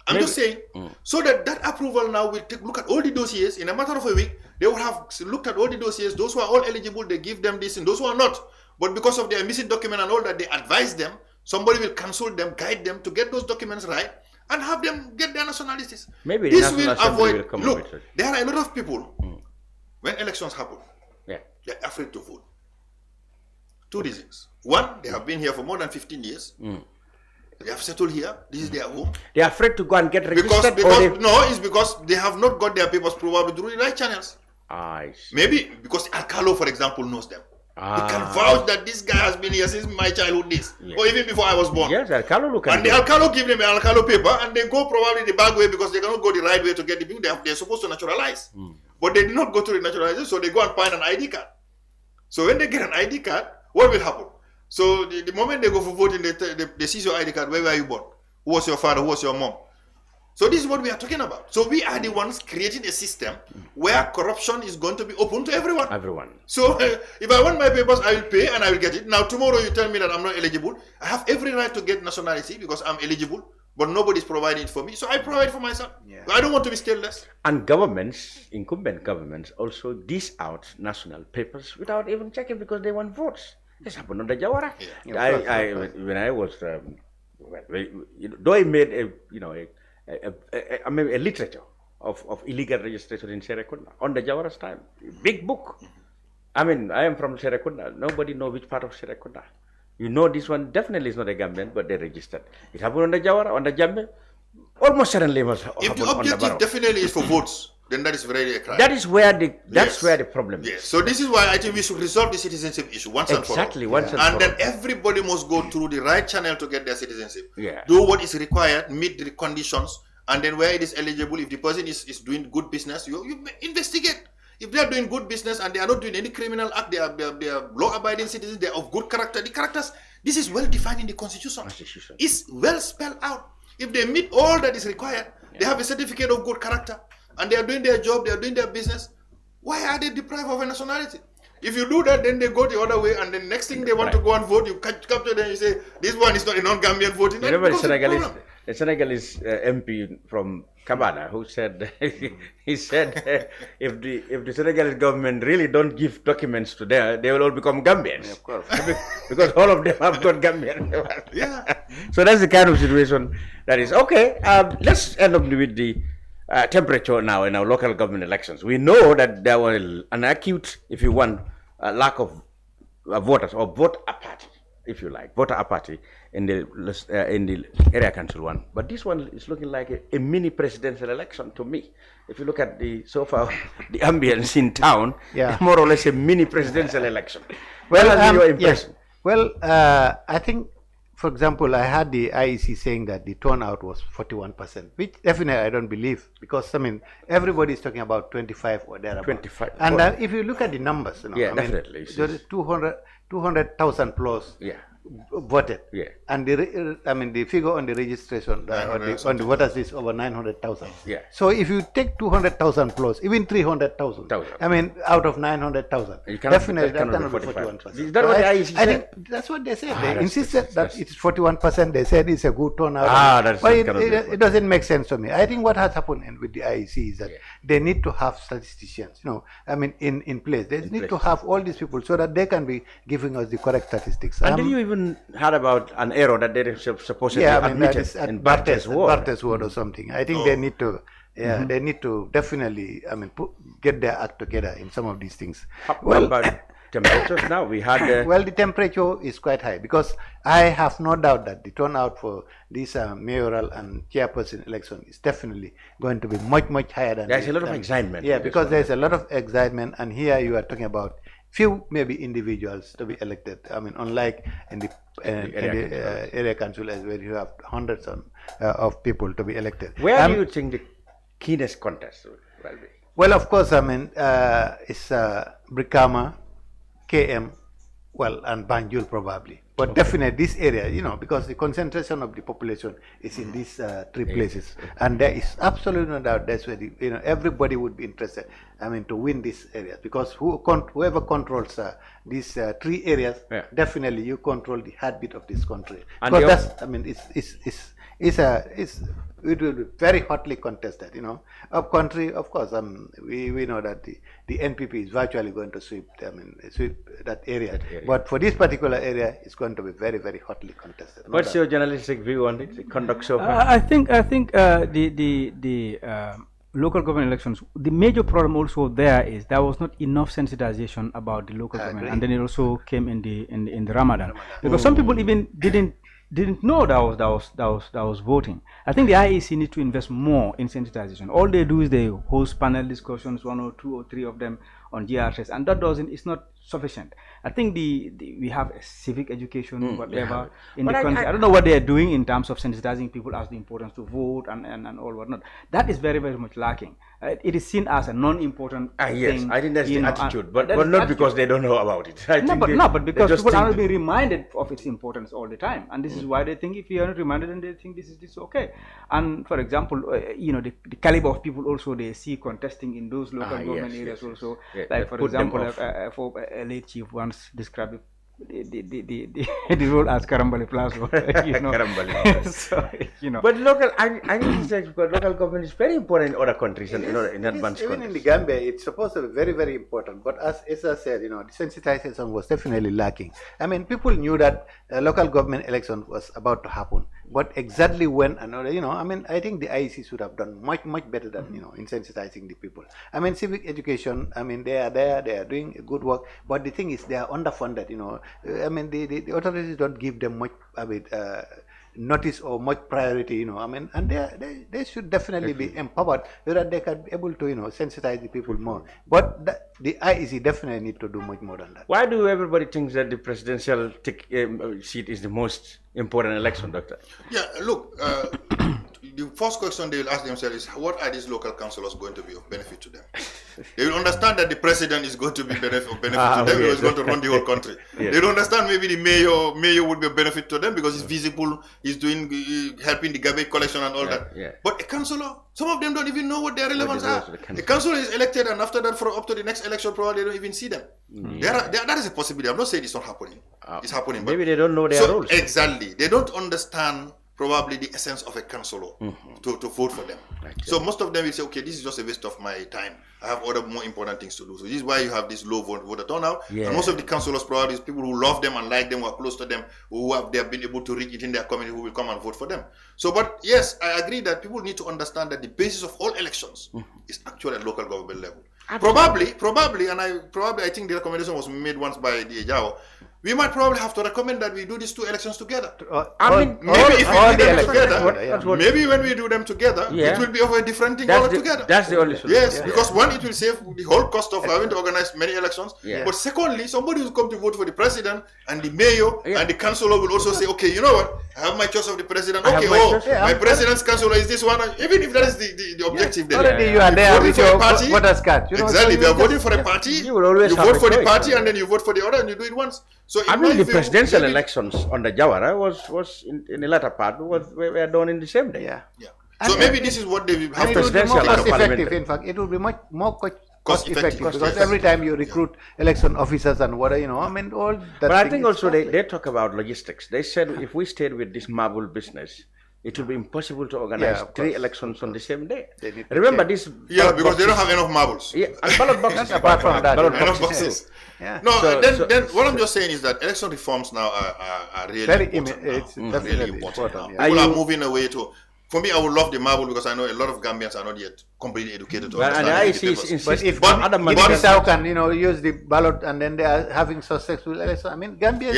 I'm just saying, so that approval now will look at all the dossiers in a matter of a week. They will have looked at all the dossiers. Those who are all eligible, they give them this, and those who are not, but because of their missing document and all that, they advise them. Somebody will consult them, guide them to get those documents right, and have them get their nationalities. Maybe this will avoid. Look, there are a lot of people when elections happen, they're afraid to vote. Two reasons. One, they have been here for more than 15 years. They have settled here. This is their home. They are afraid to go and get registered. No, it's because they have not got their papers probably through the right channels. I see. Maybe because Alcalo, for example, knows them. He can vouch that this guy has been here since my childhood days, or even before I was born. Yes, Alcalo look at and the Alcalo give them an Alcalo paper, and they go probably the back way because they cannot go the right way to get the thing. They're supposed to naturalize, but they did not go through the naturalization, so they go and find an ID card. So when they get an ID card, what will happen? So the moment they go for voting, they see your ID card. Where were you born? Who was your father? Who was your mom? So this is what we are talking about. So we are the ones creating a system where corruption is going to be open to everyone. So if I want my papers, I will pay and I will get it. Now tomorrow you tell me that I'm not eligible. I have every right to get nationality because I'm eligible, but nobody is providing it for me. So I provide for myself. I don't want to be stateless. And governments, incumbent governments, also dish out national papers without even checking because they want votes. This happened on the Jawara. When I was, though I made a literature of illegal registration in Serekunda on the Jawara's time, big book. I am from Serekunda. Nobody knows which part of Serekunda. This one definitely is not a Gambian, but they registered. It happened on the Jawara, on the Jambe. Almost certainly must happen. If the objective definitely is for votes, then that is very a crime. That is where the problem is. Yes. So this is why I think we should resolve the citizenship issue once and for all. Exactly, once and for all. And then everybody must go through the right channel to get their citizenship. Yeah. Do what is required, meet the conditions, and then where it is eligible, if the person is doing good business, you investigate. If they are doing good business and they are not doing any criminal act, they are law-abiding citizens, they are of good character. The characters, this is well defined in the Constitution. It's well spelled out. If they meet all that is required, they have a certificate of good character, and they are doing their job, they are doing their business, why are they deprived of a nationality? If you do that, then they go the other way, and the next thing they want to go and vote, you capture them and you say, this one is not a non-Gambian voting. You remember the Senegalese MP from Kabana who said, he said, if the Senegalese government really don't give documents to them, they will all become Gambians. Yeah, of course. Because all of them have got Gambian. Yeah. So that's the kind of situation that is. Okay, let's end up with the temperature now in our local government elections. We know that there was an acute, if you want, lack of voters or vote apathy, if you like, voter apathy in the area council one. But this one is looking like a mini presidential election to me. If you look at so far the ambience in town, it's more or less a mini presidential election. What has been your impression? Well, I think for example, I had the IEC saying that the turnout was 41%, which definitely I don't believe, because everybody is talking about 25 or thereabout. 25. And if you look at the numbers, definitely. There is 200,000 plus. Voted, and the figure on the registration on the voters is over 900,000. So if you take 200,000 plus, even 300,000, out of 900,000, definitely that cannot be 41%. Is that what the IEC said? I think that's what they said. They insisted that it's 41%. They said it's a good turnout. But it doesn't make sense to me. I think what has happened with the IEC is that they need to have statisticians, in place. They need to have all these people so that they can be giving us the correct statistics. And did you even heard about an error that they supposedly admitted in Bartes word or something? I think they need to. They need to definitely, get their act together in some of these things. Well, about temperatures now, we had... Well, the temperature is quite high, because I have no doubt that the turnout for this mayoral and chairperson election is definitely going to be much, much higher than... There's a lot of excitement. Yeah, because there's a lot of excitement, and here you are talking about few maybe individuals to be elected. Unlike in the area council, where you have hundreds of people to be elected. Where do you think the keenest contest will be? Well, of course, it's Brikama, KM, and Banjul probably. But definitely this area, because the concentration of the population is in these three places, and there is absolutely no doubt that's where everybody would be interested. To win these areas, because whoever controls these three areas, definitely you control the heartbeat of this country. And because it will be very hotly contested. Up country, of course, we know that the NPP is virtually going to sweep that area. But for this particular area, it's going to be very, very hotly contested. What's your journalistic view on the conduct so far? I think the local government elections, the major problem also there is there was not enough sensitization about the local government, and then it also came in the Ramadan, because some people even didn't know that was voting. I think the IEC need to invest more in sensitization. All they do is they host panel discussions, 1 or 2 or 3 of them on GRS, and that it's not sufficient. I think we have a civic education, whatever, in the country. I don't know what they are doing in terms of sensitizing people as the importance to vote and all whatnot. That is very, very much lacking. It is seen as a non-important thing. Yes, I think that's the attitude, but not because they don't know about it. But because people are not being reminded of its importance all the time, and this is why they think if you are not reminded, then they think this is okay. And for example, the caliber of people also they see contesting in those local government areas also. Like for example, a late chief once described it the role as Karambali Plaza, Karambali. So, But local, I think local government is very important in other countries and in advanced countries. Even in the Gambia, it's supposed to be very, very important. But as Essa said, the sensitization was definitely lacking. People knew that local government election was about to happen. But exactly when I think the IEC should have done much, much better than, in sensitizing the people. Civic education, they are there, they are doing good work. But the thing is, they are underfunded, the authorities don't give them much notice or much priority, and they should definitely be empowered so that they can be able to, sensitize the people more. But the IEC definitely need to do much more than that. Why do everybody think that the presidential seat is the most important election, Doctor? Yeah, look, the first question they will ask themselves is, what are these local councillors going to be of benefit to them? They will understand that the president is going to be of benefit to them because he's going to run the whole country. They don't understand maybe the mayor would be a benefit to them because he's visible, he's doing, helping the garbage collection and all that. But a councillor, some of them don't even know what their relevance are. The councillor is elected, and after that, up to the next election, probably they don't even see them. That is a possibility. I'm not saying it's not happening. It's happening. Maybe they don't know their roles. Exactly. They don't understand probably the essence of a councillor to vote for them. So most of them will say, okay, this is just a waste of my time. I have other more important things to do. So this is why you have this low voter turnout. And most of the councillors probably is people who love them and like them, who are close to them, they have been able to reach it in their community, who will come and vote for them. So, but yes, I agree that people need to understand that the basis of all elections is actually at local government level. Probably, and I think the recommendation was made once by the Jawo. we might probably have to recommend that we do these 2 elections together. Maybe when we do them together, it will be of a different thing altogether. That's the only solution. Yes, because one, it will save the whole cost of having to organize many elections. But secondly, somebody will come to vote for the president, and the mayor and the councillor will also say, okay, you know what? I have my choice of the president. Okay, my president's councillor is this one. Even if that is the objective, then already you are there with your voters card. Exactly, if you are voting for a party, you vote for the party, and then you vote for the other, and you do it once. So the presidential elections on the Jawara was in the latter part were done in the same day. So maybe this is what they will have to be more cost effective. In fact, it will be much more cost effective because every time you recruit election officers and what all that. But I think also they talk about logistics. They said if we stayed with this marble business, it will be impossible to organize 3 elections on the same day. Remember this? Yeah, because they don't have enough marbles. Yeah, and ballot boxes. Apart from that, enough boxes. Yeah. No, then what I'm just saying is that election reforms now are really important. It's really important. People are moving away to. For me, I would love the marble because I know a lot of Gambians are not yet completely educated. But if Guinea-Bissau can, use the ballot and then they are having successful elections, I mean, Gambia.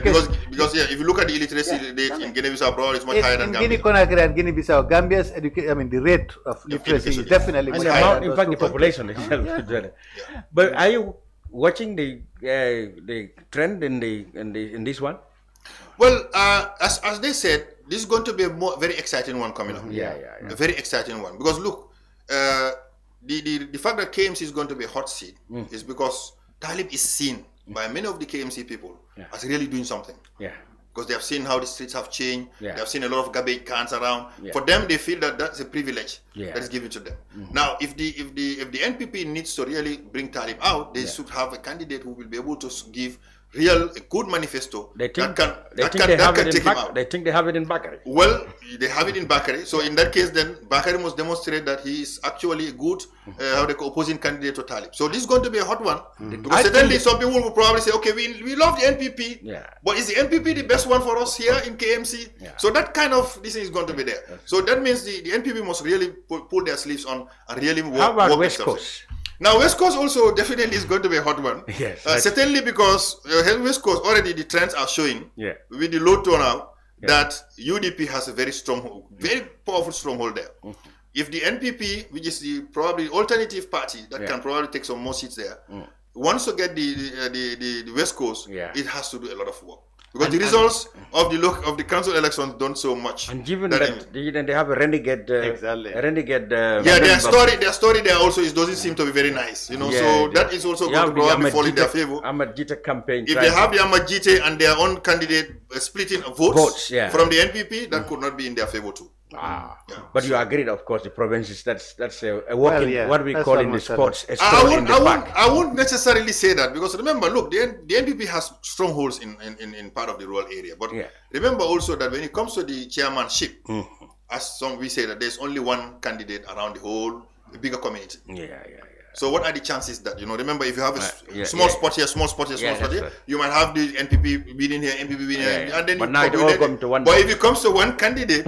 Because if you look at the illiteracy rate in Guinea-Bissau, probably it's much higher than Gambia. In Guinea-Conakry and Guinea-Bissau, Gambia's the rate of literacy is definitely much higher. In fact, the population is. But are you watching the trend in this one? Well, as they said, this is going to be a very exciting one coming up. A very exciting one. Because look, the fact that KMC is going to be a hot seat is because Talib is seen by many of the KMC people as really doing something. Because they have seen how the streets have changed. They have seen a lot of garbage cans around. For them, they feel that that's a privilege that is given to them. Now, if the NPP needs to really bring Talib out, they should have a candidate who will be able to give a good manifesto they think that they can take him out. They think they have it in Bakary. Well, they have it in Bakary. So in that case, then Bakary must demonstrate that he is actually a good opposing candidate to Talib. So this is going to be a hot one. Because certainly some people will probably say, okay, we love the NPP, but is the NPP the best one for us here in KMC? So that kind of this is going to be there. So that means the NPP must really pull their sleeves on and really work. How about West Coast? Now, West Coast also definitely is going to be a hot one. Yes. Certainly because West Coast, already the trends are showing with the low turnout that UDP has a very strong, very powerful stronghold there. If the NPP, which is the probably alternative party that can probably take some more seats there, wants to get the West Coast, it has to do a lot of work. Because the results of the council elections don't so much. And given that they have a renegade, their story there also doesn't seem to be very nice. So that is also going to probably fall in their favor. Ahmad Jite campaign. If they have the Ahmad Jite and their own candidate splitting votes from the NPP, that could not be in their favor too. But you agreed, of course, the provinces, that's a working, what we call in the sports, a I won't necessarily say that because remember, look, the NPP has strongholds in part of the rural area. But remember also that when it comes to the chairmanship, as some we say that there's only one candidate around the whole bigger community. So what are the chances that, remember if you have a small spot here, you might have the NPP winning here, NPP winning here, and then but now it all come to one. But if it comes to one candidate,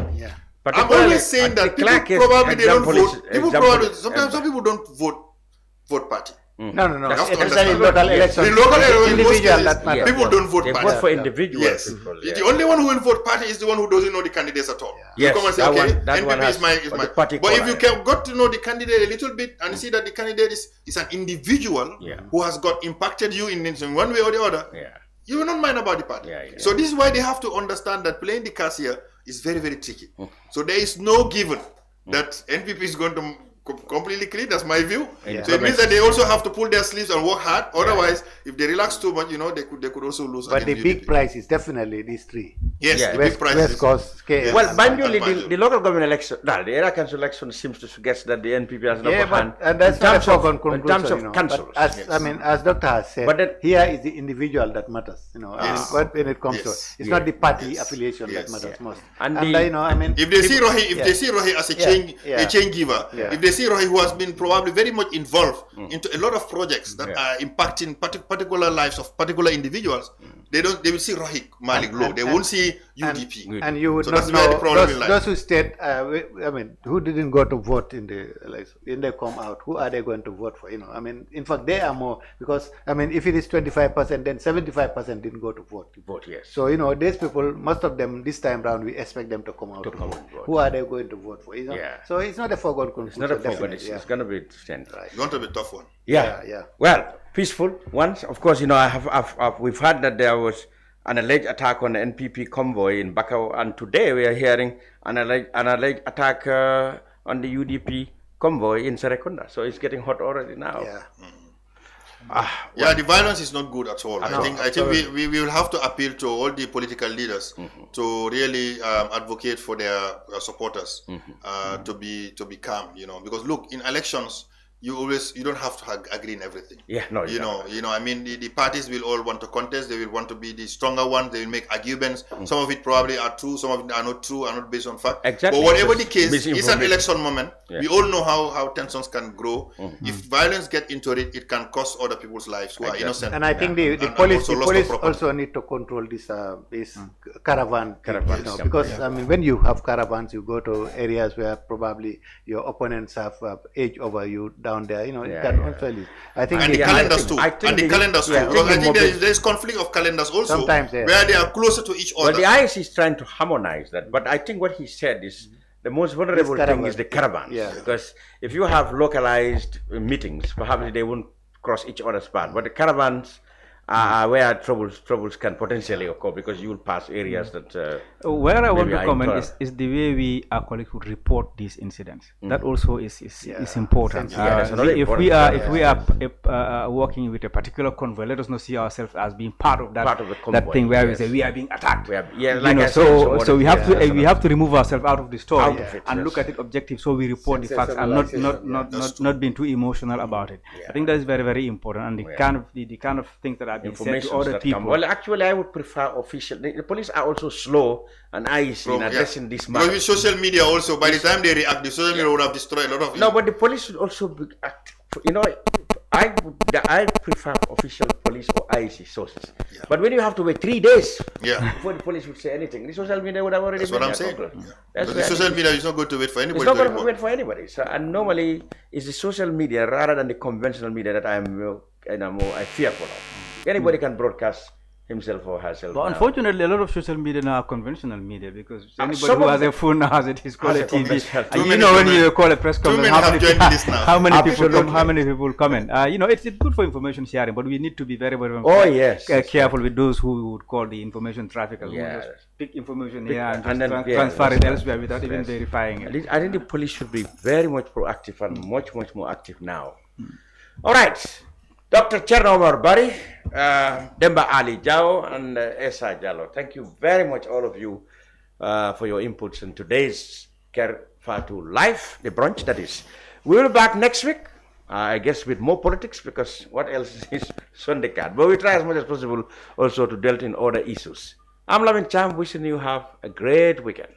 I'm always saying that people probably they don't vote. Sometimes some people don't vote party. No. Especially in local elections. In local elections, people don't vote party. They vote for individuals. Yes. The only one who will vote party is the one who doesn't know the candidates at all. Yes, you come and say, okay, NPP is my party. But if you got to know the candidate a little bit and see that the candidate is an individual who has got impacted you in one way or the other, you will not mind about the party. So this is why they have to understand that playing the cards here is very, very tricky. So there is no given that NPP is going to completely clean. That's my view. So it means that they also have to pull their sleeves and work hard. Otherwise, if they relax too much, they could also lose. But the big prize is definitely these three. Yes, the big prize. West Coast, KMC. Well, Banjul, the local government election, the area council election seems to suggest that the NPP has no hand. And that's in terms of councils. As Doctor has said, but here is the individual that matters. When it comes to it's not the party affiliation that matters most. And if they see Rohi as a change giver, if they see Rohi who has been probably very much involved into a lot of projects that are impacting particular lives of particular individuals, they will see Rohik Malik Law. They won't see UDP. And you would so not that's where the know problem lies. those who stayed. I mean, who didn't go to vote in the election? When they come out, who are they going to vote for? I mean, in fact, they are more because I mean, if it is 25%, then 75% didn't go to vote. Yes. So these people, most of them this time round, we expect them to come out to vote. Who are they going to vote for? So it's not a foregone conclusion. It's not a foregone. It's going to be stand. It's going to be a tough one. Yeah. Well, peaceful ones. Of course, we've heard that there was an alleged attack on the NPP convoy in Bakau, and today we are hearing an alleged attack on the UDP convoy in Serekunda. So it's getting hot already now. Yeah. The violence is not good at all. I think we will have to appeal to all the political leaders to really advocate for their supporters to be calm. Because look, in elections, you don't have to agree in everything. I mean, the parties will all want to contest. They will want to be the stronger ones. They will make arguments. Some of it probably are true. Some of it are not true, are not based on fact. Exactly. But whatever the case, it's an election moment. We all know how tensions can grow. If violence gets into it, it can cost other people's lives who are innocent. And I think the police also need to control this caravan. Because I mean, when you have caravans, you go to areas where probably your opponents have edge over you down there. You can also. I think the calendars too. Because I think there is conflict of calendars also. Sometimes where they are closer to each other. But the IC is trying to harmonize that. But I think what he said is the most vulnerable thing is the caravans. Because if you have localized meetings, perhaps they won't cross each other's path. But the caravans are where troubles can potentially occur because you will pass areas that. Where I want to comment is the way we our colleagues would report these incidents. That also is important. If we are working with a particular convoy, let us not see ourselves as being part of that thing where we say we are being attacked. So we have to remove ourselves out of the story and look at it objective. So we report the facts and not being too emotional about it. I think that is very, very important, and the kind of things that have been said to other people. Well, actually, I would prefer official. The police are also slow and icy in addressing this matter. Because with social media also, by the time they react, the social media would have destroyed a lot of. No, but the police should also be act. I prefer official police or IEC sources. But when you have to wait 3 days before the police would say anything, the social media would have already. That's what I'm saying. The social media is not going to wait for anybody. It's not going to wait for anybody. So, and normally, it's the social media rather than the conventional media that I fear for now. Anybody can broadcast himself or herself. But unfortunately, a lot of social media now are conventional media because anybody who has a phone now has it. He's called a TV. When you call a press conference, how many people comment? It's good for information sharing, but we need to be very, very careful with those who would call the information traffickers. Who just pick information here and then transfer it elsewhere without even verifying it. I think the police should be very much proactive and much more active now. All right. Dr. Cherno Omar, Demba Ali, Jawo, and Essa Jallow. Thank you very much, all of you, for your inputs in today's Kerr Fatou Live, the brunch, that is. We'll be back next week, I guess, with more politics, because what else is Sunday card? But we try as much as possible also to deal in other issues. I'm Lavin Cham, wishing you have a great weekend.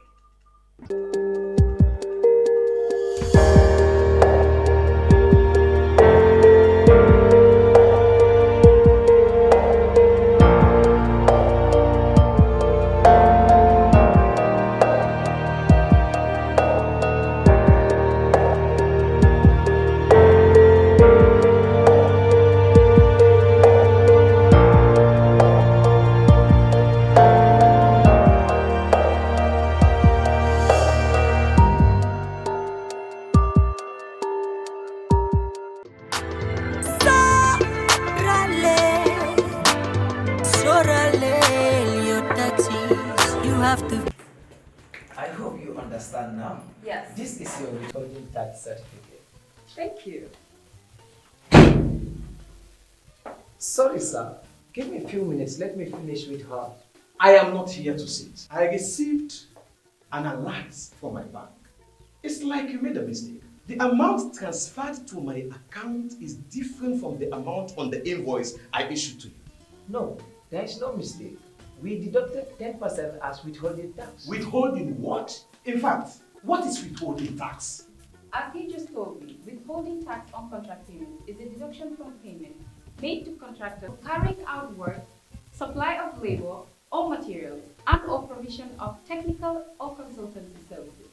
I hope you understand now. Yes. This is your withholding tax certificate. Thank you. Sorry, sir. Give me a few minutes. Let me finish with her. I am not here to sit. I received an alert from my bank. It's like you made a mistake. The amount transferred to my account is different from the amount on the invoice I issued to you. No, there is no mistake. We deducted 10% as withholding tax. Withholding what? In fact, what is withholding tax? As he just told me, withholding tax on contract payments is a deduction from payment made to contractors carrying out work supply of labor or materials, and or provision of technical or consultancy services.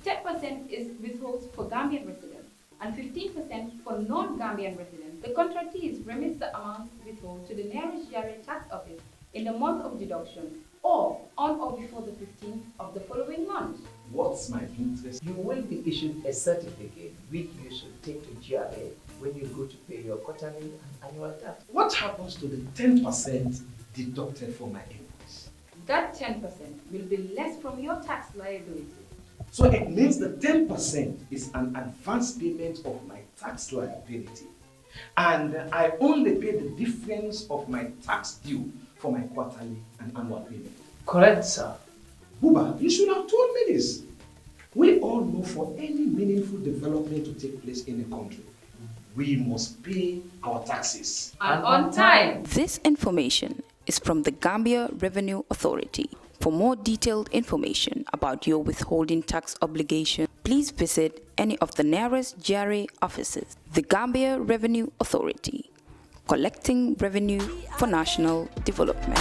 10% is withholds for Gambian residents and 15% for non-Gambian residents. The contractees remits the amount withheld to the nearest Jare tax office in the month of deduction or on or before the 15th of the following month. What's my interest? You will be issued a certificate which you should take to GRA when you go to pay your quarterly and annual tax. What happens to the 10% deducted from my invoice? That 10% will be less from your tax liability. So it means the 10% is an advance payment of my tax liability. And I only pay the difference of my tax due for my quarterly and annual payment. Correct, sir. Buba, you should have told me this. We all know for any meaningful development to take place in a country, we must pay our taxes. And on time. This information is from the Gambia Revenue Authority. For more detailed information about your withholding tax obligation, please visit any of the nearest GRA offices. The Gambia Revenue Authority, collecting revenue for national development.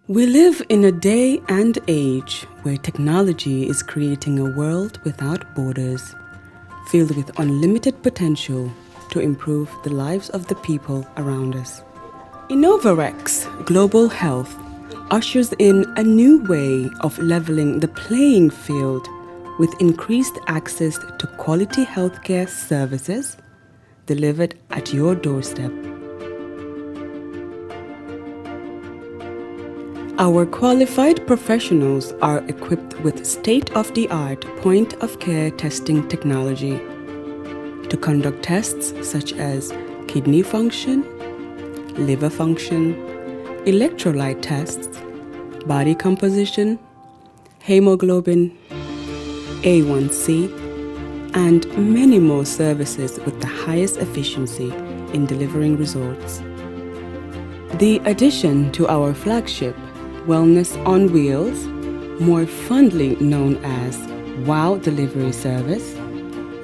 We live in a day and age where technology is creating a world without borders, filled with unlimited potential to improve the lives of the people around us. Innovarex Global Health ushers in a new way of leveling the playing field with increased access to quality healthcare services delivered at your doorstep. Our qualified professionals are equipped with state-of-the-art point-of-care testing technology to conduct tests such as kidney function, liver function, electrolyte tests, body composition, hemoglobin, A1C, and many more services with the highest efficiency in delivering results. The addition to our flagship Wellness on Wheels, more fondly known as WOW Delivery Service,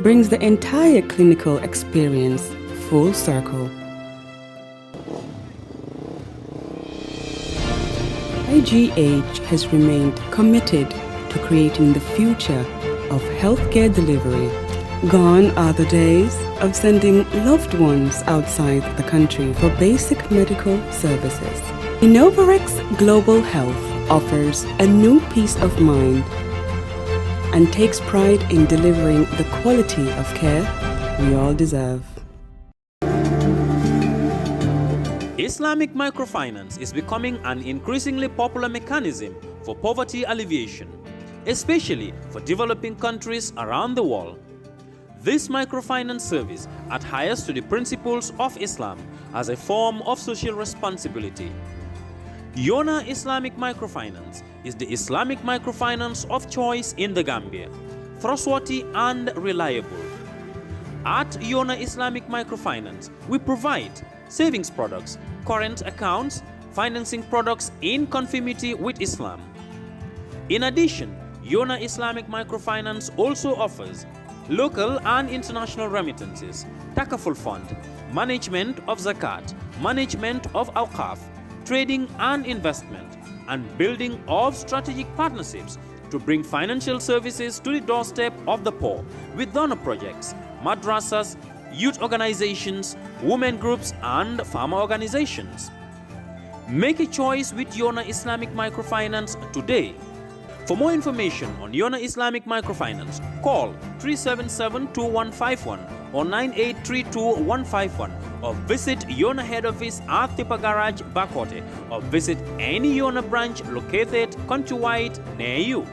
brings the entire clinical experience full circle. IGH has remained committed to creating the future of healthcare delivery. Gone are the days of sending loved ones outside the country for basic medical services. Innovarex Global Health offers a new peace of mind and takes pride in delivering the quality of care we all deserve. Islamic microfinance is becoming an increasingly popular mechanism for poverty alleviation, especially for developing countries around the world. This microfinance service adheres to the principles of Islam as a form of social responsibility. Yona Islamic Microfinance is the Islamic microfinance of choice in the Gambia, trustworthy and reliable. At Yona Islamic Microfinance, we provide savings products, current accounts, financing products in conformity with Islam. In addition, Yona Islamic Microfinance also offers local and international remittances, takaful fund, management of zakat, management of awqaf, trading and investment, and building of strategic partnerships to bring financial services to the doorstep of the poor with donor projects, madrasas, youth organizations, women groups, and farmer organizations. Make a choice with Yona Islamic Microfinance today. For more information on Yona Islamic Microfinance, call 377-2151 or 9832-151 or visit Yona head office at Tipa Garage, Bakote, or visit any Yona branch located countrywide near you.